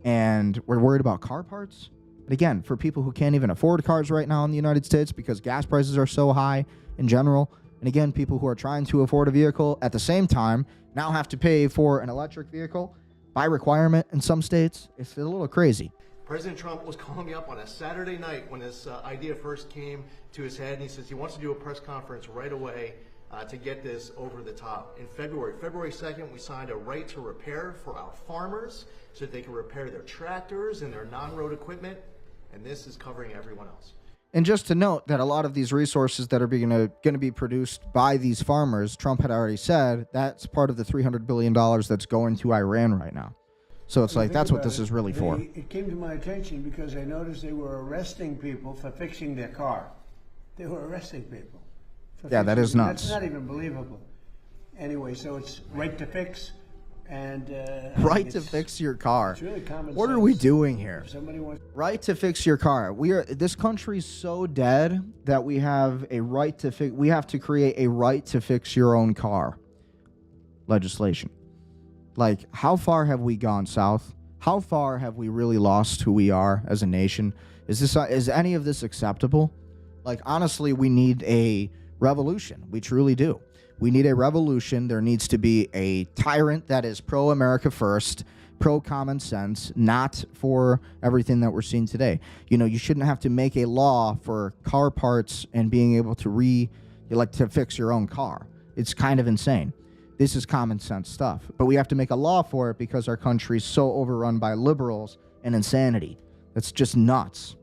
And we're worried about car parts. But again, for people who can't even afford cars right now in the United States because gas prices are so high in general. And again, people who are trying to afford a vehicle at the same time now have to pay for an electric vehicle by requirement in some states. It's a little crazy. President Trump was calling me up on a Saturday night when this idea first came to his head, and he says he wants to do a press conference right away to get this over the top. In February 2nd, we signed a right to repair for our farmers so that they can repair their tractors and their non-road equipment, and this is covering everyone else. And just to note that a lot of these resources that are going to be produced by these farmers, Trump had already said, that's part of the $300 billion that's going to Iran right now. So it's like, that's what this is really for. It came to my attention because I noticed they were arresting people for fixing their car. They were arresting people. Yeah, that is nuts. That's not even believable. Anyway, so it's right to fix. And right to fix your car. It's really common what sense. are we doing here? If somebody wants right to fix your car. This country's so dead that we have a right to we have to create a right to fix your own car legislation. Like, how far have we gone south? How far have we really lost who we are as a nation? Is any of this acceptable? Like, honestly, we need a revolution. We truly do. We need a revolution. There needs to be a tyrant that is pro-America first, pro-common sense, not for everything that we're seeing today. You shouldn't have to make a law for car parts and being able to to fix your own car. It's kind of insane. This is common sense stuff. But we have to make a law for it because our country's so overrun by liberals and insanity. That's just nuts.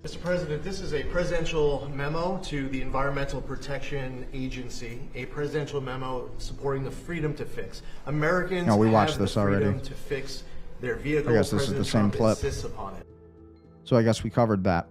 Mr. President, this is a presidential memo to the Environmental Protection Agency, a presidential memo supporting the freedom to fix. Americans we watched have this the freedom already. to fix their vehicle. I guess this is the same clip. Insists upon it. So I guess we covered that.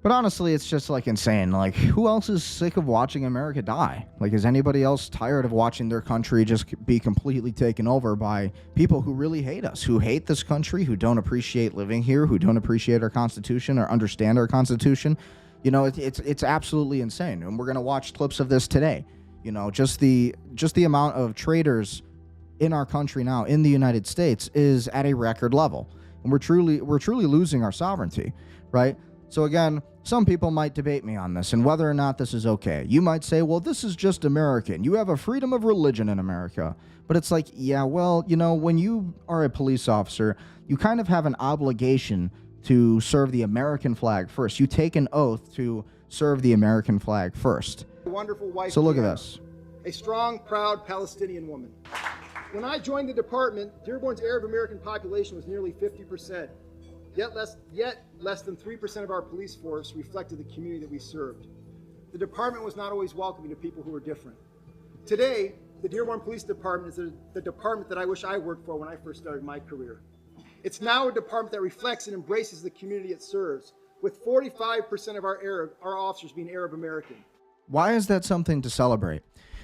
But honestly, it's just like insane. Like, who else is sick of watching America die? Like, is anybody else tired of watching their country just be completely taken over by people who really hate us, who hate this country, who don't appreciate living here, who don't appreciate our Constitution or understand our Constitution? You know, it's absolutely insane. And we're going to watch clips of this today. You know, just the amount of traitors in our country now, in the United States, is at a record level. And we're truly losing our sovereignty, right? So again, some people might debate me on this and whether or not this is okay. You might say, well, this is just American. You have a freedom of religion in America. But it's like, yeah, well, you know, when you are a police officer, you kind of have an obligation to serve the American flag first. You take an oath to serve the American flag first. Wonderful wife. So look at this. A strong, proud Palestinian woman. When I joined the department, Dearborn's Arab American population was nearly 50%. Yet less than 3% of our police force reflected the community that we served. The department was not always welcoming to people who were different. Today, the Dearborn Police Department is the department that I wish I worked for when I first started my career. It's now a department that reflects and embraces the community it serves, with 45% of our officers being Arab American. Why is that something to celebrate?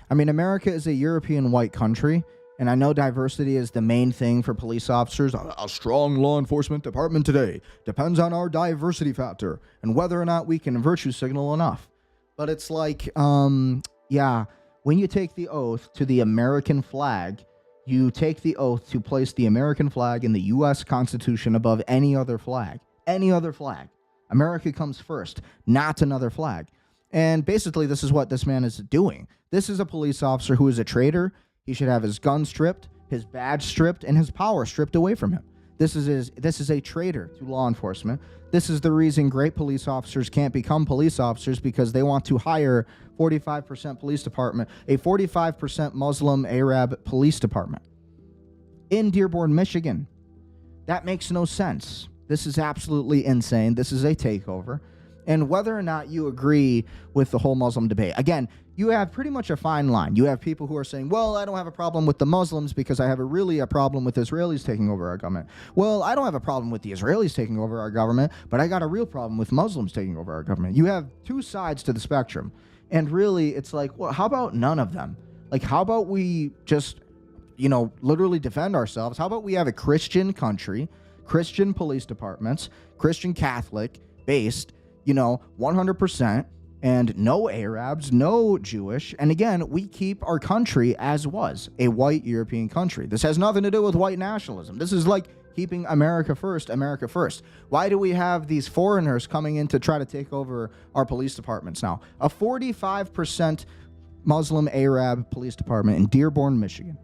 I mean, America is a European white country, and I know diversity is the main thing for police officers. A strong law enforcement department today depends on our diversity factor and whether or not we can virtue signal enough. But it's like, yeah, when you take the oath to the American flag, you take the oath to place the American flag in the U.S. Constitution above any other flag. Any other flag. America comes first, not another flag. And basically, this is what this man is doing. This is a police officer who is a traitor. He should have his gun stripped, his badge stripped, and his power stripped away from him. This is a traitor to law enforcement. This is the reason great police officers can't become police officers, because they want to hire 45% police department, a 45% Muslim Arab police department in Dearborn, Michigan. That makes no sense. This is absolutely insane. This is a takeover. And whether or not you agree with the whole Muslim debate, again, you have pretty much a fine line. You have people who are saying, well, I don't have a problem with the Muslims because I have a problem with Israelis taking over our government. Well, I don't have a problem with the Israelis taking over our government, but I got a real problem with Muslims taking over our government. You have two sides to the spectrum. And really, it's like, well, how about none of them? Like, how about we just, you know, literally defend ourselves? How about we have a Christian country, Christian police departments, Christian Catholic based, you know, 100%, and no Arabs, no Jewish. And again, we keep our country as was, a white European country. This has nothing to do with white nationalism. This is like keeping America first, America first. Why do we have these foreigners coming in to try to take over our police departments now? A 45% Muslim Arab police department in Dearborn, Michigan.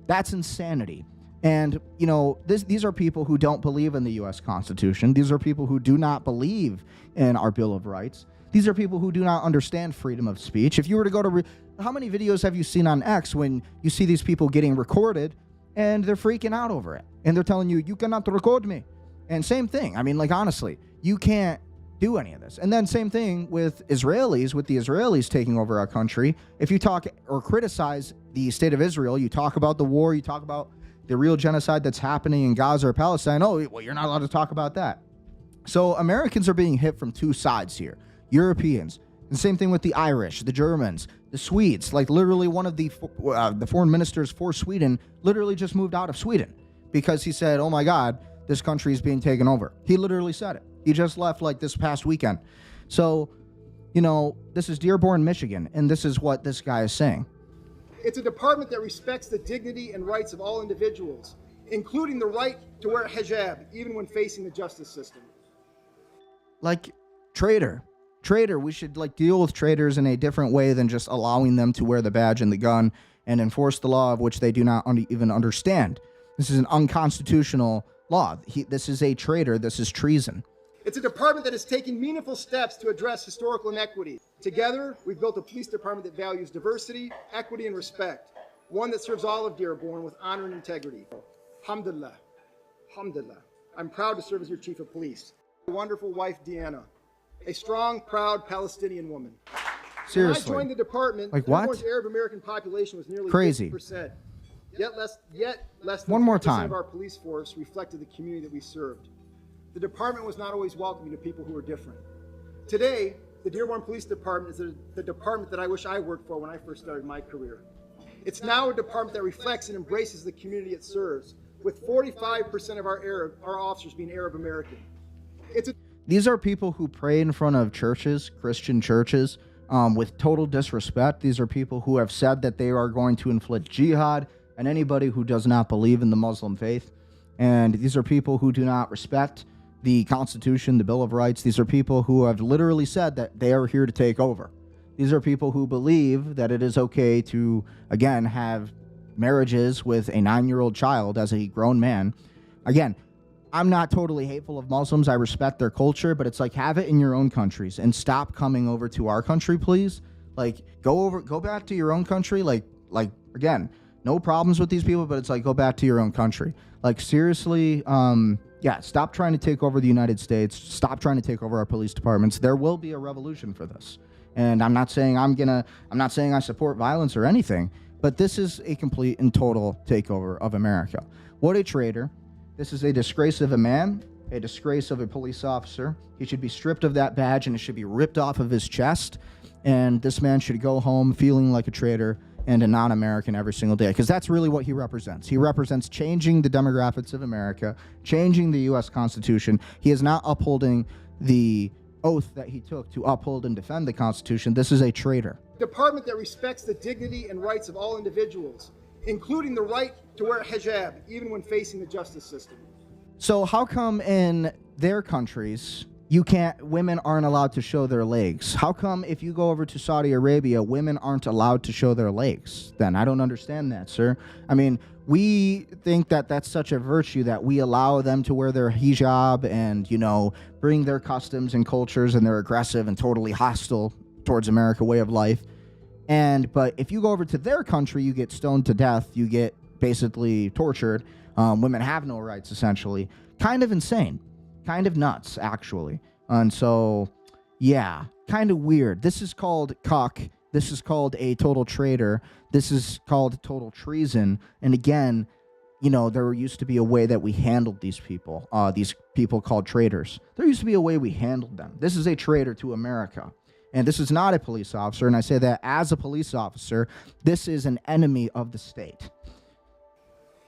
That's insanity. And, you know, these are people who don't believe in the U.S. Constitution. These are people who do not believe in our Bill of Rights. These are people who do not understand freedom of speech. If you were to go to... how many videos have you seen on X when you see these people getting recorded and they're freaking out over it? And they're telling you, you cannot record me. And same thing. I mean, like, honestly, you can't do any of this. And then same thing with Israelis, with the Israelis taking over our country. If you talk or criticize the state of Israel, you talk about the war, you talk about the real genocide that's happening in Gaza or Palestine. Oh, well, you're not allowed to talk about that. So Americans are being hit from two sides here. Europeans. The same thing with the Irish, the Germans, the Swedes. Like, literally one of the foreign ministers for Sweden literally just moved out of Sweden because he said, oh my God, this country is being taken over. He literally said it. He just left like this past weekend. So, you know, this is Dearborn, Michigan, and this is what this guy is saying. It's a department that respects the dignity and rights of all individuals, including the right to wear a hijab, even when facing the justice system. Like, traitor, we should like deal with traitors in a different way than just allowing them to wear the badge and the gun and enforce the law of which they do not even understand. This is an unconstitutional law. This is a traitor. This is treason. It's a department that is taking meaningful steps to address historical inequity. Together, we've built a police department that values diversity, equity, and respect. One that serves all of Dearborn with honor and integrity. Alhamdulillah. Alhamdulillah. I'm proud to serve as your chief of police. My wonderful wife, Deanna. A strong, proud Palestinian woman. Seriously. When I joined the department, like what? Dearborn's Arab American population was nearly crazy. 50%. Yet less than One more 3% time. of our police force reflected the community that we served. The department was not always welcoming to people who were different. Today, the Dearborn Police Department is the department that I wish I worked for when I first started my career. It's now a department that reflects and embraces the community it serves, with 45% of our officers being Arab American. These are people who pray in front of churches, Christian churches, with total disrespect. These are people who have said that they are going to inflict jihad on anybody who does not believe in the Muslim faith. And these are people who do not respect the Constitution, the Bill of Rights. These are people who have literally said that they are here to take over. These are people who believe that it is okay to, again, have marriages with a 9-year-old child as a grown man. Again, I'm not totally hateful of Muslims. I respect their culture, but it's like, have it in your own countries and stop coming over to our country, please. Like, go back to your own country. Like again, no problems with these people, but it's like, go back to your own country. Like, seriously, stop trying to take over the United States. Stop trying to take over our police departments. There will be a revolution for this. And I'm not saying I'm not saying I support violence or anything, but this is a complete and total takeover of America. What a traitor. This is a disgrace of a man, a disgrace of a police officer. He should be stripped of that badge and it should be ripped off of his chest. And this man should go home feeling like a traitor and a non-American every single day, because that's really what he represents. He represents changing the demographics of America, changing the U.S. Constitution. He is not upholding the oath that he took to uphold and defend the Constitution. This is a traitor. Department that respects the dignity and rights of all individuals, including the right to wear hijab, even when facing the justice system. So how come in their countries women aren't allowed to show their legs? How come if you go over to Saudi Arabia, women aren't allowed to show their legs? Then I don't understand that, sir. I mean, we think that that's such a virtue that we allow them to wear their hijab and, bring their customs and cultures, and they're aggressive and totally hostile towards America way of life. But if you go over to their country, you get stoned to death. You get basically tortured. Women have no rights, essentially. Kind of insane. Kind of nuts, actually. And so, yeah, kind of weird. This is called cuck. This is called a total traitor. This is called total treason. And again, there used to be a way that we handled these people called traitors. There used to be a way we handled them. This is a traitor to America. And this is not a police officer. And I say that as a police officer, this is an enemy of the state.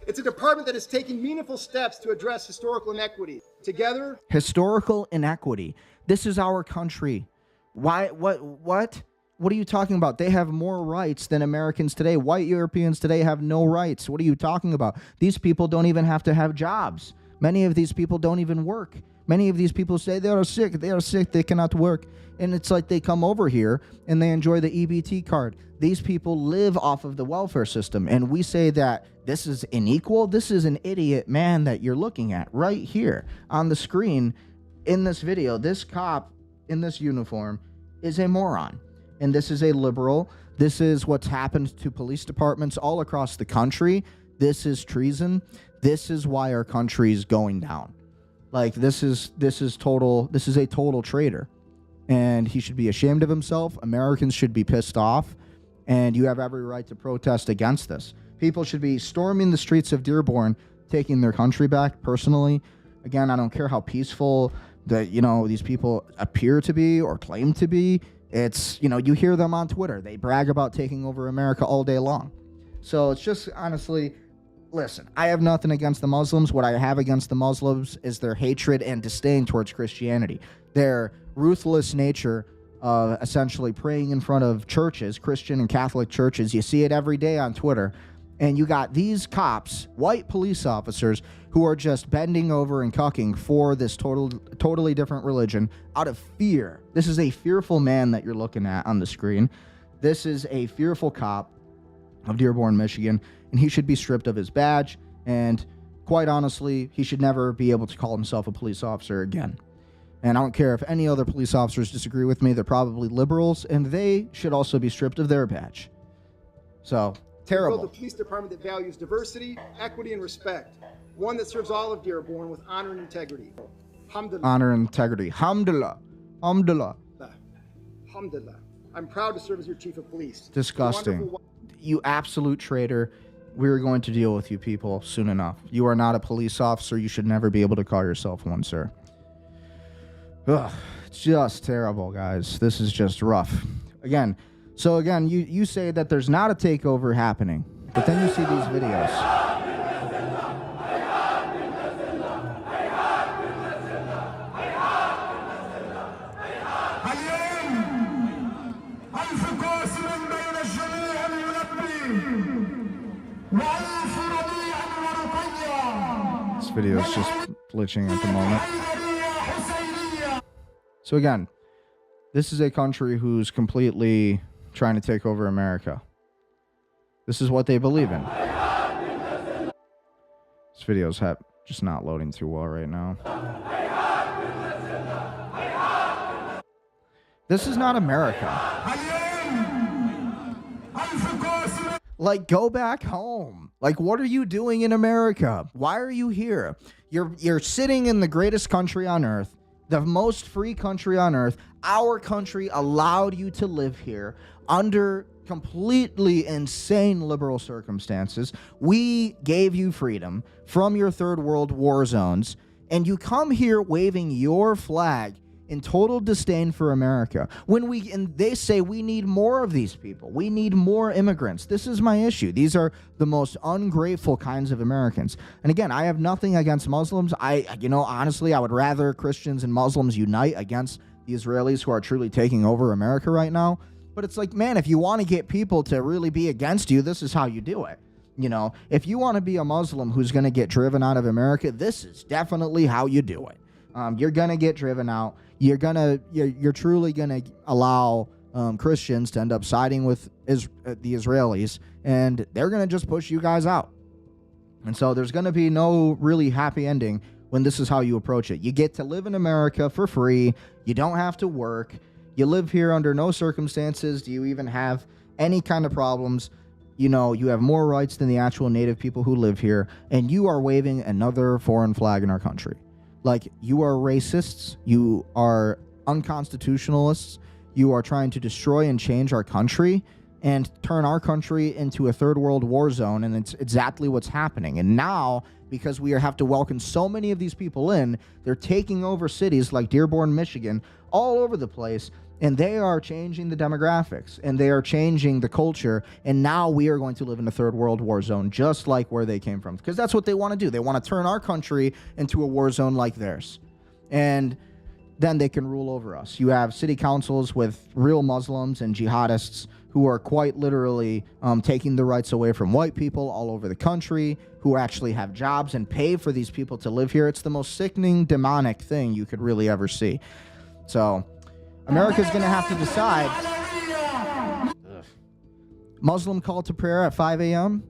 It's a department that is taking meaningful steps to address historical inequity. Together, historical inequity. This is our country. Why? What? What are you talking about? They have more rights than Americans today. White Europeans today have no rights. What are you talking about? These people don't even have to have jobs. Many of these people don't even work. Many of these people say they are sick. They are sick. They cannot work. And it's like they come over here and they enjoy the EBT card. These people live off of the welfare system. And we say that this is unequal. This is an idiot man that you're looking at right here on the screen in this video. This cop in this uniform is a moron. And this is a liberal. This is what's happened to police departments all across the country. This is treason. This is why our country is going down. Like, this is a total traitor. And he should be ashamed of himself. Americans should be pissed off. And you have every right to protest against this. People should be storming the streets of Dearborn, taking their country back. Personally, again, I don't care how peaceful that, these people appear to be or claim to be. It's, you hear them on Twitter. They brag about taking over America all day long. So it's just, honestly, listen, I have nothing against the Muslims. What I have against the Muslims is their hatred and disdain towards Christianity. Their ruthless nature of essentially praying in front of churches, Christian and Catholic churches. You see it every day on Twitter. And you got these cops, white police officers, who are just bending over and cucking for this totally different religion out of fear. This is a fearful man that you're looking at on the screen. This is a fearful cop of Dearborn, Michigan, and he should be stripped of his badge. And quite honestly, he should never be able to call himself a police officer again. And I don't care if any other police officers disagree with me. They're probably liberals, and they should also be stripped of their badge. So, terrible. Build a police department that values diversity, equity, and respect. One that serves all of Dearborn with honor and integrity. Alhamdulillah. Honor and integrity. Alhamdulillah. Alhamdulillah. Alhamdulillah. I'm proud to serve as your chief of police. Disgusting. You absolute traitor. We're going to deal with you people soon enough. You are not a police officer. You should never be able to call yourself one, sir. Ugh. just terrible, guys. This is just rough. Again, you say that there's not a takeover happening, but then you see these videos. This video is just glitching at the moment. So again, this is a country who's completely trying to take over America. This is what they believe in. This video's just not loading too well right now. This is not America. Like, go back home. Like, what are you doing in America? Why are you here? You're sitting in the greatest country on earth, the most free country on earth. Our country allowed you to live here under completely insane liberal circumstances. We gave you freedom from your third world war zones, and you come here waving your flag in total disdain for America. And they say we need more of these people. We need more immigrants. This is my issue. These are the most ungrateful kinds of Americans. And again, I have nothing against Muslims. Honestly, I would rather Christians and Muslims unite against the Israelis who are truly taking over America right now. But it's like, man, if you want to get people to really be against you, this is how you do it. If you want to be a Muslim who's going to get driven out of America, this is definitely how you do it. You're going to get driven out. You're truly going to allow Christians to end up siding with the Israelis, and they're going to just push you guys out. And so there's going to be no really happy ending when this is how you approach it. You get to live in America for free. You don't have to work. You live here under no circumstances do you even have any kind of problems. You have more rights than the actual native people who live here, and you are waving another foreign flag in our country. Like, you are racists, you are unconstitutionalists, you are trying to destroy and change our country and turn our country into a third world war zone, and it's exactly what's happening. And now, because we have to welcome so many of these people in, they're taking over cities like Dearborn, Michigan, all over the place, and they are changing the demographics, and they are changing the culture, and now we are going to live in a third world war zone, just like where they came from, because that's what they want to do. They want to turn our country into a war zone like theirs, and then they can rule over us. You have city councils with real Muslims and jihadists who are quite literally taking the rights away from white people all over the country, who actually have jobs and pay for these people to live here. It's the most sickening, demonic thing you could really ever see. So America's going to have to decide. Muslim call to prayer at 5 a.m.,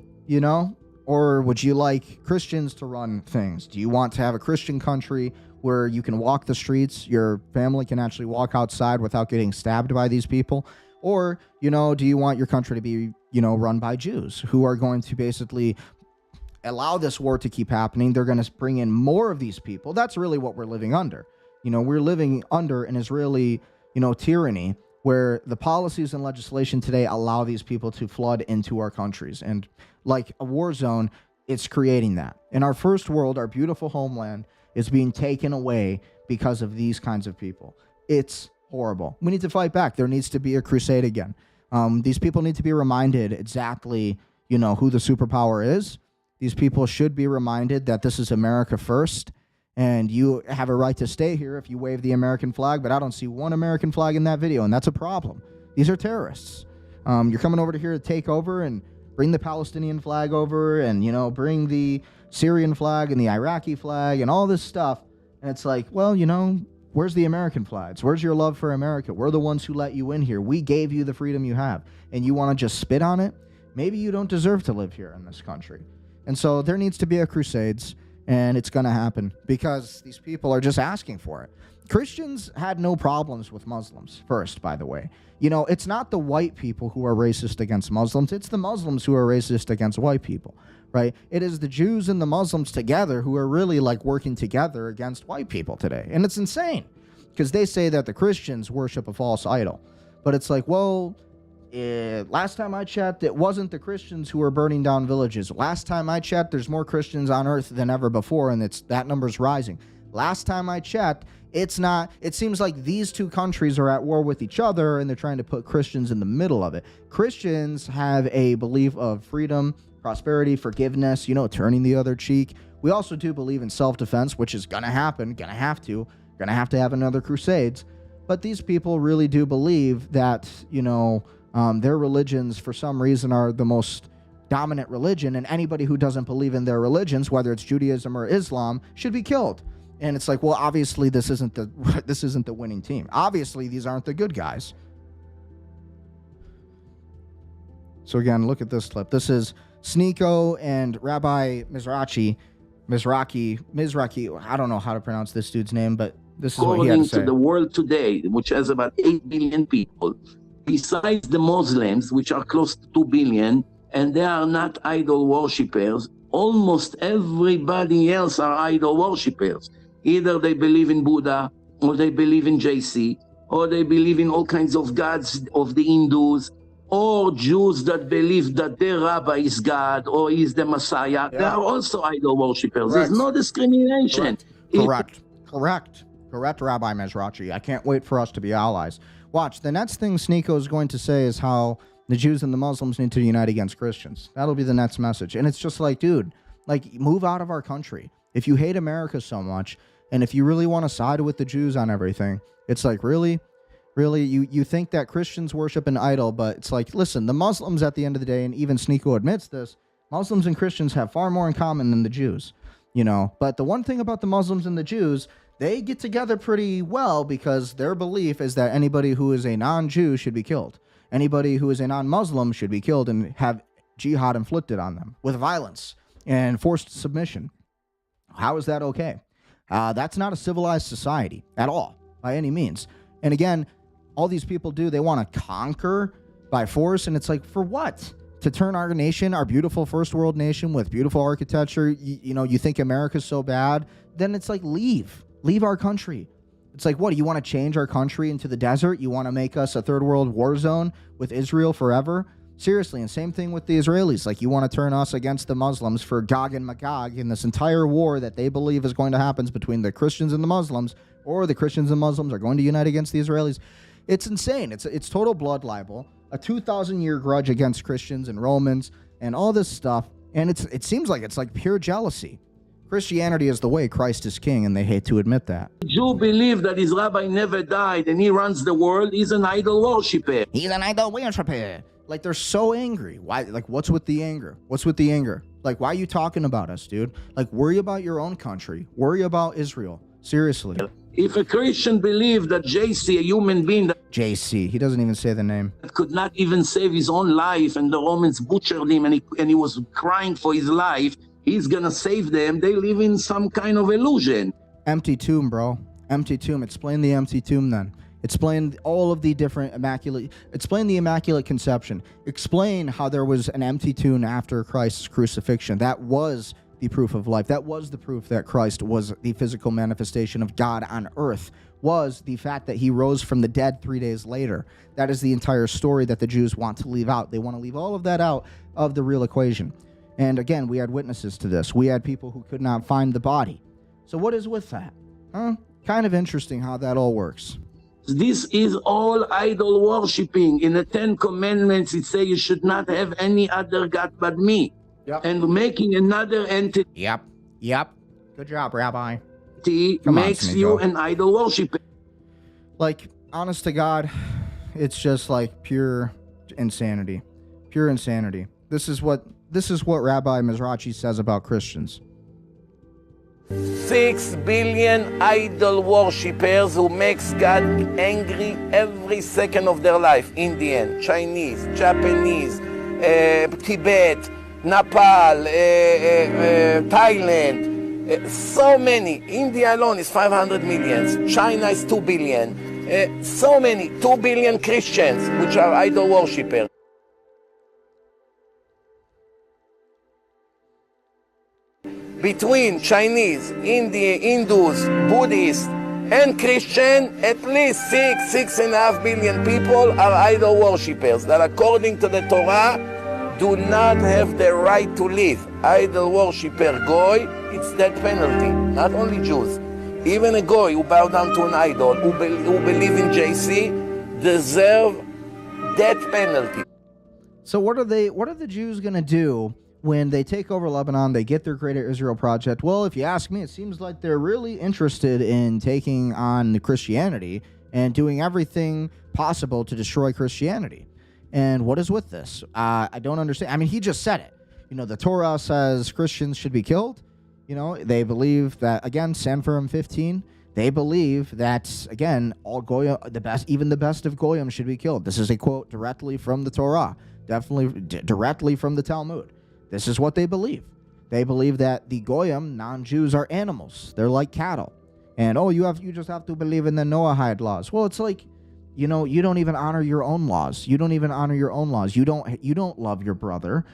or would you like Christians to run things? Do you want to have a Christian country where you can walk the streets, your family can actually walk outside without getting stabbed by these people? Or, do you want your country to be, run by Jews who are going to basically allow this war to keep happening? They're going to bring in more of these people. That's really what we're living under. We're living under an Israeli tyranny where the policies and legislation today allow these people to flood into our countries. And like a war zone, it's creating that. In our first world, our beautiful homeland is being taken away because of these kinds of people. It's horrible. We need to fight back. There needs to be a crusade again. These people need to be reminded exactly, who the superpower is. These people should be reminded that this is America first. And you have a right to stay here if you wave the American flag, but I don't see one American flag in that video, and that's a problem. These are terrorists. You're coming over to here to take over and bring the Palestinian flag over and, bring the Syrian flag and the Iraqi flag and all this stuff. And it's like, well, where's the American flags? Where's your love for America? We're the ones who let you in here. We gave you the freedom you have, and you want to just spit on it? Maybe you don't deserve to live here in this country. And so there needs to be a crusades. And it's going to happen because these people are just asking for it. Christians had no problems with Muslims first, by the way. It's not the white people who are racist against Muslims. It's the Muslims who are racist against white people, right? It is the Jews and the Muslims together who are really working together against white people today. And it's insane because they say that the Christians worship a false idol. But it's like, well, last time I checked, it wasn't the Christians who were burning down villages. Last time I checked, there's more Christians on earth than ever before, and that number's rising. Last time I checked, It's not, it seems like these two countries are at war with each other and they're trying to put Christians in the middle of it. Christians have a belief of freedom, prosperity, forgiveness, you know, turning the other cheek. We also do believe in self-defense, which is going to happen, going to have another Crusades. But these people really do believe that, you know, their religions for some reason are the most dominant religion, and anybody who doesn't believe in their religions, whether it's Judaism or Islam, should be killed. And it's like, well, obviously this isn't the winning team. Obviously these aren't the good guys. So again, look at this clip. This is Sneako and Rabbi Mizrachi. I don't know how to pronounce this dude's name, but this is what he had to say. According to the world today, which has about 8 billion people, besides the Muslims, which are close to 2 billion, and they are not idol worshippers, almost everybody else are idol worshippers. Either they believe in Buddha, or they believe in JC, or they believe in all kinds of gods of the Hindus, or Jews that believe that their rabbi is God or is the Messiah. Yeah. They are also idol worshippers. There's no discrimination. Correct, Rabbi Mizrachi. I can't wait for us to be allies. Watch, the next thing Sneako is going to say is how the Jews and the Muslims need to unite against Christians. That'll be the next message. And it's just like, dude, like, move out of our country. If you hate America so much, and if you really want to side with the Jews on everything, it's like, really, you think that Christians worship an idol, but it's like, listen, the Muslims at the end of the day, and even Sneako admits this, Muslims and Christians have far more in common than the Jews, you know. But the one thing about the Muslims and the Jews, they get together pretty well because their belief is that anybody who is a non-Jew should be killed. Anybody who is a non-Muslim should be killed and have jihad inflicted on them with violence and forced submission. How is that okay? That's not a civilized society at all, by any means. And again, all these people do, they want to conquer by force, and it's like, for what? To turn our nation, our beautiful first world nation with beautiful architecture, you know, you think America's so bad, then it's like, leave our country. It's like, what, do you want to change our country into the desert? You want to make us a third world war zone with Israel forever? Seriously, and same thing with the Israelis. Like, you want to turn us against the Muslims for Gog and Magog in this entire war that they believe is going to happen between the Christians and the Muslims, or the Christians and Muslims are going to unite against the Israelis. It's insane. It's total blood libel, a 2,000-year grudge against Christians and Romans and all this stuff. And it seems like it's like pure jealousy. Christianity is the way, Christ is king, and they hate to admit that. Jew believe that his rabbi never died and he runs the world. He's an idol worshiper. He's an idol worshiper. Like, they're so angry. Why? Like, what's with the anger? Like, why are you talking about us, dude? Like, worry about your own country. Worry about Israel. Seriously. If a Christian believed that JC, a human being that JC, he doesn't even say the name, could not even save his own life, and the Romans butchered him, and he was crying for his life, he's gonna save them. They live in some kind of illusion. Empty tomb, bro. Empty tomb. Explain the empty tomb then. Explain all of the different explain the Immaculate Conception. Explain how there was an empty tomb after Christ's crucifixion. That was the proof of life. That was the proof that Christ was the physical manifestation of God on earth, was the fact that he rose from the dead 3 days later. That is the entire story that the Jews want to leave out. They want to leave all of that out of the real equation. And again, we had witnesses to this. We had people who could not find the body. So what is with that? Huh? Kind of interesting how that all works. This is all idol worshipping. In the 10 Commandments, it says you should not have any other God but me. Yep. And making another entity. Yep. Good job, Rabbi. Makes you an idol worshiper. Like, honest to God, it's just like pure insanity. Pure insanity. This is what Rabbi Mizrachi says about Christians. 6 billion idol worshippers who makes God angry every second of their life. Indian, Chinese, Japanese, Tibet, Nepal, Thailand, so many. India alone is 500 million. China is 2 billion. So many, 2 billion Christians, which are idol worshippers. Between Chinese, Indian, Hindus, Buddhists, and Christian, at least 6.5 billion people are idol worshippers that, according to the Torah, do not have the right to live. Idol worshipper goy, it's death penalty. Not only Jews. even a goy who bow down to an idol, who believe in JC, deserve death penalty. So what are the Jews going to do when they take over Lebanon, they get their Greater Israel Project? Well, if you ask me, it seems like they're really interested in taking on Christianity and doing everything possible to destroy Christianity. And what is with this? I don't understand. I mean, he just said it. The Torah says Christians should be killed. They believe that, again, Sanferim 15, they believe that, again, all Goyim, even the best of Goyim should be killed. This is a quote directly from the Torah, definitely directly from the Talmud. This is what they believe. They believe that the Goyim, non-Jews, are animals. They're like cattle. And, you just have to believe in the Noahide laws. Well, it's like, you don't even honor your own laws. You don't even honor your own laws. You don't love your brother.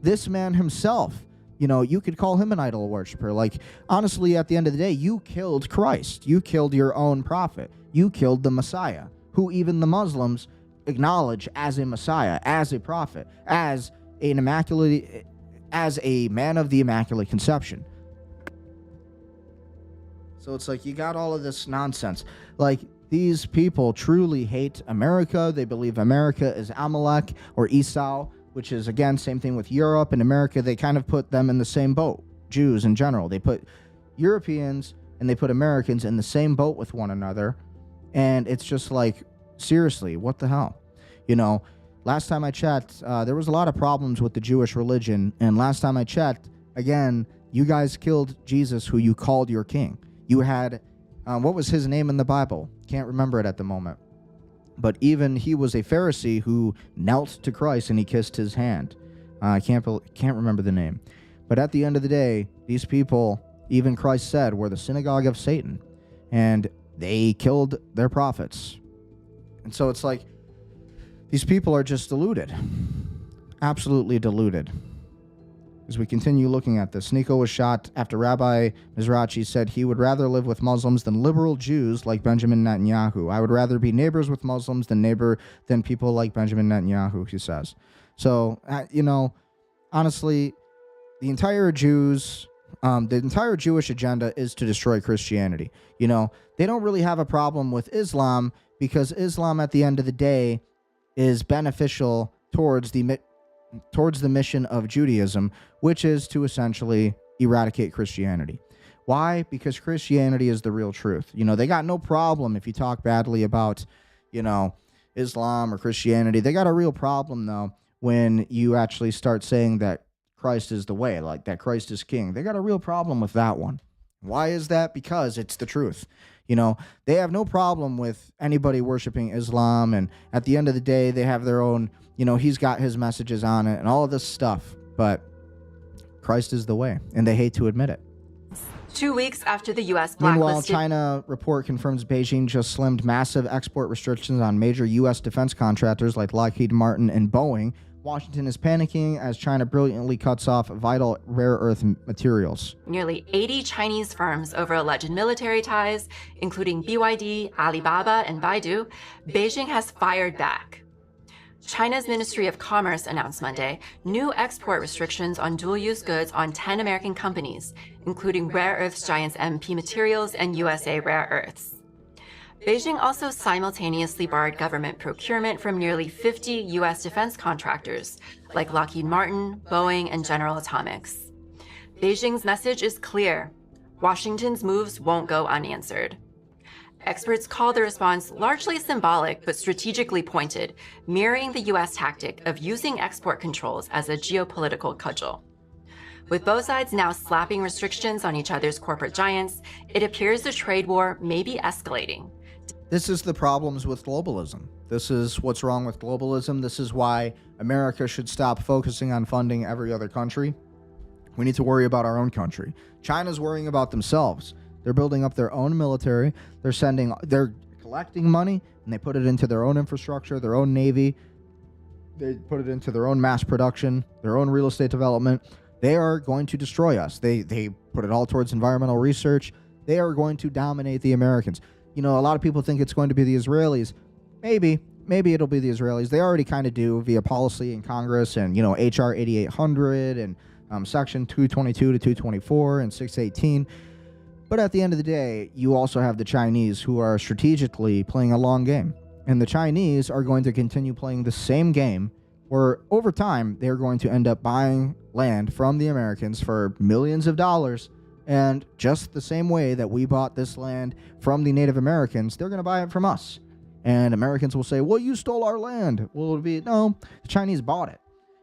This man himself, you could call him an idol worshiper. Like, honestly, at the end of the day, you killed Christ. You killed your own prophet. You killed the Messiah, who even the Muslims acknowledge as a Messiah, as a prophet, as a man of the Immaculate Conception. So it's like you got all of this nonsense. Like, these people truly hate America. They believe America is Amalek or Esau, which is, again, same thing with Europe and America. They kind of put them in the same boat. Jews in general. They put Europeans and they put Americans in the same boat with one another. And it's just like, seriously, what the hell? Last time I checked, there was a lot of problems with the Jewish religion. And last time I checked, again, you guys killed Jesus, who you called your king. You had, what was his name in the Bible? Can't remember it at the moment. But even he was a Pharisee who knelt to Christ and he kissed his hand. I can't remember the name. But at the end of the day, these people, even Christ said, were the synagogue of Satan. And they killed their prophets. And so it's like, these people are just deluded. Absolutely deluded. As we continue looking at this, Sneako was shot after Rabbi Mizrachi said he would rather live with Muslims than liberal Jews like Benjamin Netanyahu. I would rather be neighbors with Muslims than people like Benjamin Netanyahu, he says. So, honestly, the entire Jewish agenda is to destroy Christianity. They don't really have a problem with Islam because Islam, at the end of the day, is beneficial towards the mission of Judaism, which is to essentially eradicate Christianity. Why? Because Christianity is the real truth. They got no problem if you talk badly about, Islam or Christianity. They got a real problem, though, when you actually start saying that Christ is the way, like that Christ is king. They got a real problem with that one. Why is that? Because it's the truth. They have no problem with anybody worshiping Islam, and at the end of the day, they have their own, he's got his messages on it and all of this stuff, but Christ is the way, and they hate to admit it. 2 weeks after the U.S. blacklisted... Meanwhile, China report confirms Beijing just slimmed massive export restrictions on major U.S. defense contractors like Lockheed Martin and Boeing. Washington is panicking as China brilliantly cuts off vital rare earth materials. Nearly 80 Chinese firms over alleged military ties, including BYD, Alibaba, and Baidu. Beijing has fired back. China's Ministry of Commerce announced Monday new export restrictions on dual-use goods on 10 American companies, including rare earths giants MP Materials and USA Rare Earths. Beijing also simultaneously barred government procurement from nearly 50 U.S. defense contractors, like Lockheed Martin, Boeing, and General Atomics. Beijing's message is clear: Washington's moves won't go unanswered. Experts call the response largely symbolic but strategically pointed, mirroring the U.S. tactic of using export controls as a geopolitical cudgel. With both sides now slapping restrictions on each other's corporate giants, it appears the trade war may be escalating. This is the problems with globalism. This is what's wrong with globalism. This is why America should stop focusing on funding every other country. We need to worry about our own country. China's worrying about themselves. They're building up their own military. They're collecting money, and they put it into their own infrastructure, their own navy. They put it into their own mass production, their own real estate development. They are going to destroy us. They put it all towards environmental research. They are going to dominate the Americans. A lot of people think it's going to be the Israelis. Maybe it'll be the Israelis. They already kind of do via policy in Congress and, H.R. 8800 and Section 222 to 224 and 618. But at the end of the day, you also have the Chinese who are strategically playing a long game. And the Chinese are going to continue playing the same game where over time they're going to end up buying land from the Americans for millions of dollars. And just the same way that we bought this land from the Native Americans, they're going to buy it from us. And Americans will say, well, you stole our land. Well, it'll be, no, the Chinese bought it.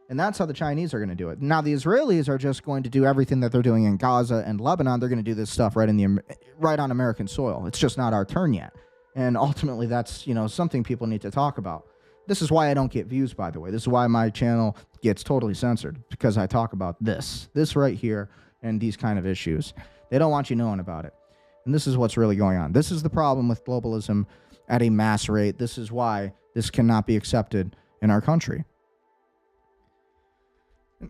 And that's how the Chinese are going to do it. Now, the Israelis are just going to do everything that they're doing in Gaza and Lebanon. They're going to do this stuff right on American soil. It's just not our turn yet. And ultimately, that's, something people need to talk about. This is why I don't get views, by the way. This is why my channel gets totally censored, because I talk about this right here and these kind of issues. They don't want you knowing about it. And this is what's really going on. This is the problem with globalism at a mass rate. This is why this cannot be accepted in our country.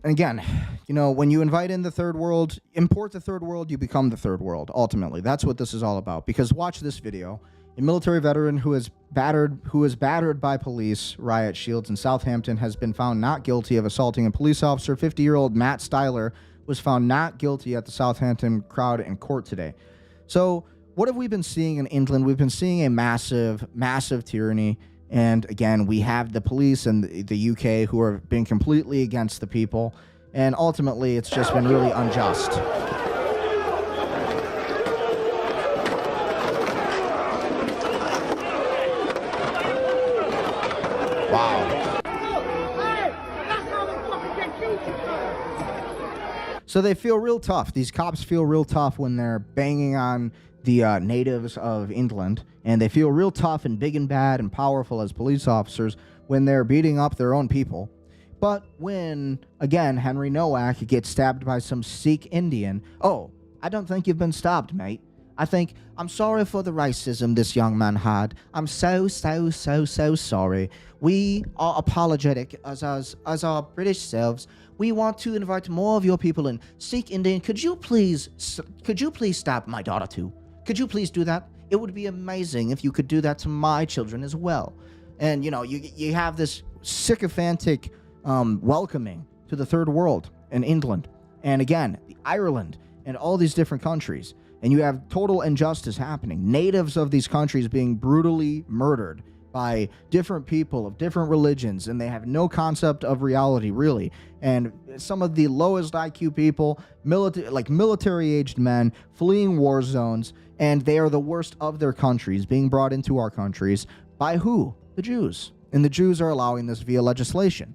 Again, when you invite in the third world, import the third world, you become the third world, ultimately. That's what this is all about. Because watch this video. A military veteran who is battered by police riot shields in Southampton has been found not guilty of assaulting a police officer. 50-year-old Matt Styler was found not guilty at the Southampton crowd in court today. So what have we been seeing in England? We've been seeing a massive, massive tyranny. And again, we have the police and the UK who have been completely against the people. And ultimately, it's just been really unjust. Wow. So they feel real tough. These cops feel real tough when they're banging on the natives of England, and they feel real tough and big and bad and powerful as police officers when they're beating up their own people. But when, again, Henry Nowak gets stabbed by some Sikh Indian, oh, I don't think you've been stabbed, mate. I'm sorry for the racism this young man had. I'm so sorry. We are apologetic as our British selves. We want to invite more of your people in. Sikh Indian, could you please stab my daughter too? Could you please do that? It would be amazing if you could do that to my children as well. And, you have this sycophantic welcoming to the third world in England. And again, Ireland and all these different countries. And you have total injustice happening. Natives of these countries being brutally murdered by different people of different religions, and they have no concept of reality, really. And some of the lowest IQ people, military-aged men, fleeing war zones, and they are the worst of their countries, being brought into our countries. By who? The Jews. And the Jews are allowing this via legislation.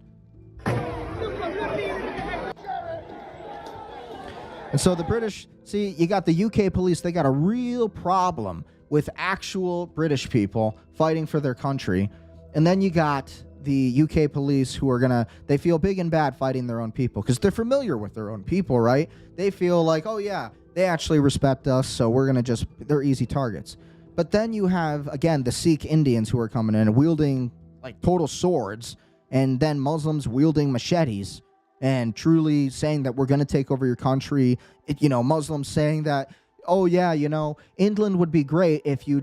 And so the British, you got the UK police, they got a real problem with actual British people fighting for their country. And then you got the UK police who are they feel big and bad fighting their own people because they're familiar with their own people, right? They feel like, oh yeah, they actually respect us, so we're they're easy targets. But then you have, again, the Sikh Indians who are coming in wielding total swords, and then Muslims wielding machetes and truly saying that we're going to take over your country. Muslims saying that, oh yeah, England would be great if you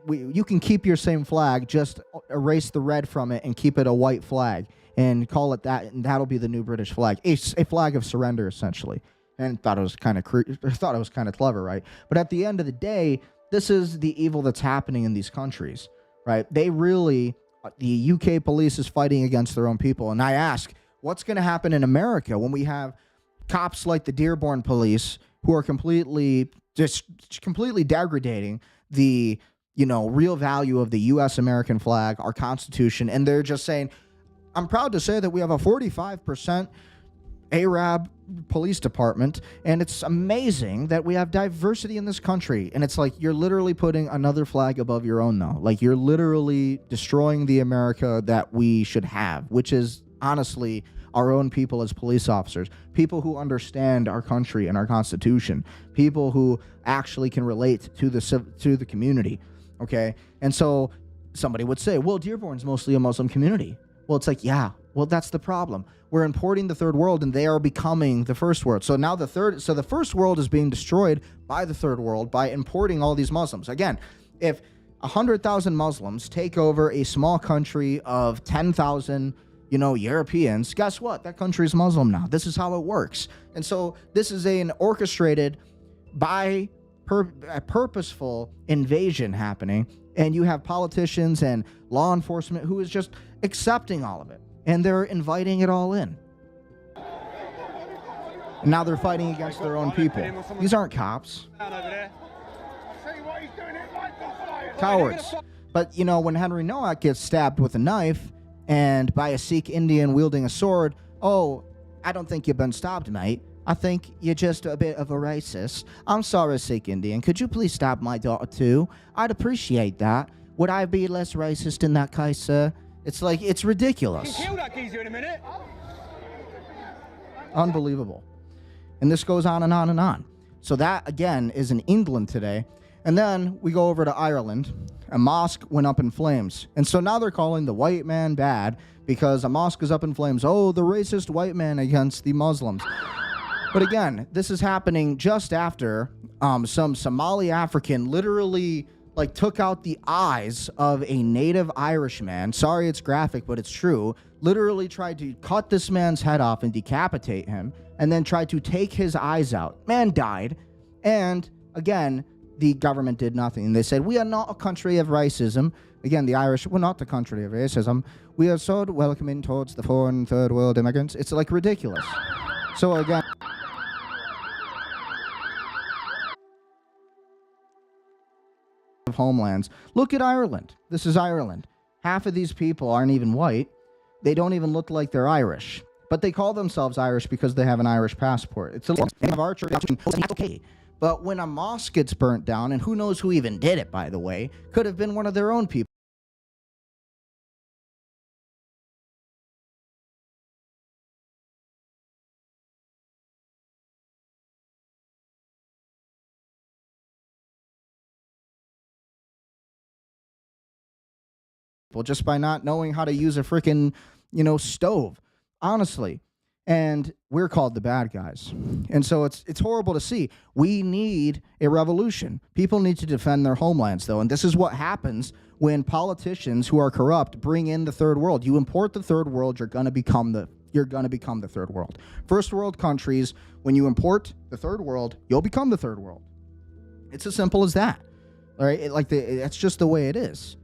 you can keep your same flag, just erase the red from it and keep it a white flag and call it that, and that'll be the new British flag. It's a flag of surrender, essentially. And thought it was kind of clever, right? But at the end of the day, this is the evil that's happening in these countries, right? The UK police is fighting against their own people. And I ask, what's going to happen in America when we have cops like the Dearborn police who are completely degrading the, real value of the U.S. American flag, our Constitution, and they're just saying, I'm proud to say that we have a 45% Arab police department, and it's amazing that we have diversity in this country. And it's like, you're literally putting another flag above your own, though. You're literally destroying the America that we should have, which is honestly our own people as police officers, people who understand our country and our Constitution, people who actually can relate to the community. Okay. And so somebody would say, well, Dearborn's mostly a Muslim community. Well, it's yeah, well, that's the problem. We're importing the third world, and they are becoming the first world. So now the first world is being destroyed by the third world by importing all these Muslims. Again, if 100,000 Muslims take over a small country of 10,000, Europeans, guess what? That country is Muslim now. This is how it works. And so this is an orchestrated by a purposeful invasion happening, and you have politicians and law enforcement who is just accepting all of it, and they're inviting it all in. And now they're fighting against their own people. These aren't cops. Cowards. But, you know, when Henry Nowak gets stabbed with a knife and by a Sikh Indian wielding a sword, oh, I don't think you've been stabbed, mate. I think you're just a bit of a racist. I'm sorry, Sikh Indian. Could you please stab my daughter too? I'd appreciate that. Would I be less racist in that case, sir? It's like, it's ridiculous. Kill that geezer in a minute. Unbelievable. And this goes on and on and on. So that, again, is in England today. And then we go over to Ireland. A mosque went up in flames. And so now they're calling the white man bad because a mosque is up in flames. Oh, the racist white man against the Muslims. But again, this is happening just after some Somali African literally like took out the eyes of a native Irishman. Sorry, it's graphic, but it's true. Literally tried to cut this man's head off and decapitate him, and then tried to take his eyes out. Man died. And again, the government did nothing. And they said, we are not a country of racism. Again, the Irish, we're not the country of racism. We are so welcoming towards the foreign third world immigrants. It's like ridiculous. So again, of homelands. Look at Ireland. This is Ireland. Half of these people aren't even white. They don't even look like they're Irish. But they call themselves Irish because they have an Irish passport. It's a lot of our church. Okay. But when a mosque gets burnt down, and who knows who even did it, by the way, could have been one of their own people. Just by not knowing how to use a freaking, stove, honestly. And we're called the bad guys. And so it's horrible to see. We need a revolution. People need to defend their homelands, though. And this is what happens when politicians who are corrupt bring in the third world. You import the third world, you're going to become the third world. First world countries, when you import the third world, you'll become the third world. It's as simple as that. All right? That's just the way it is.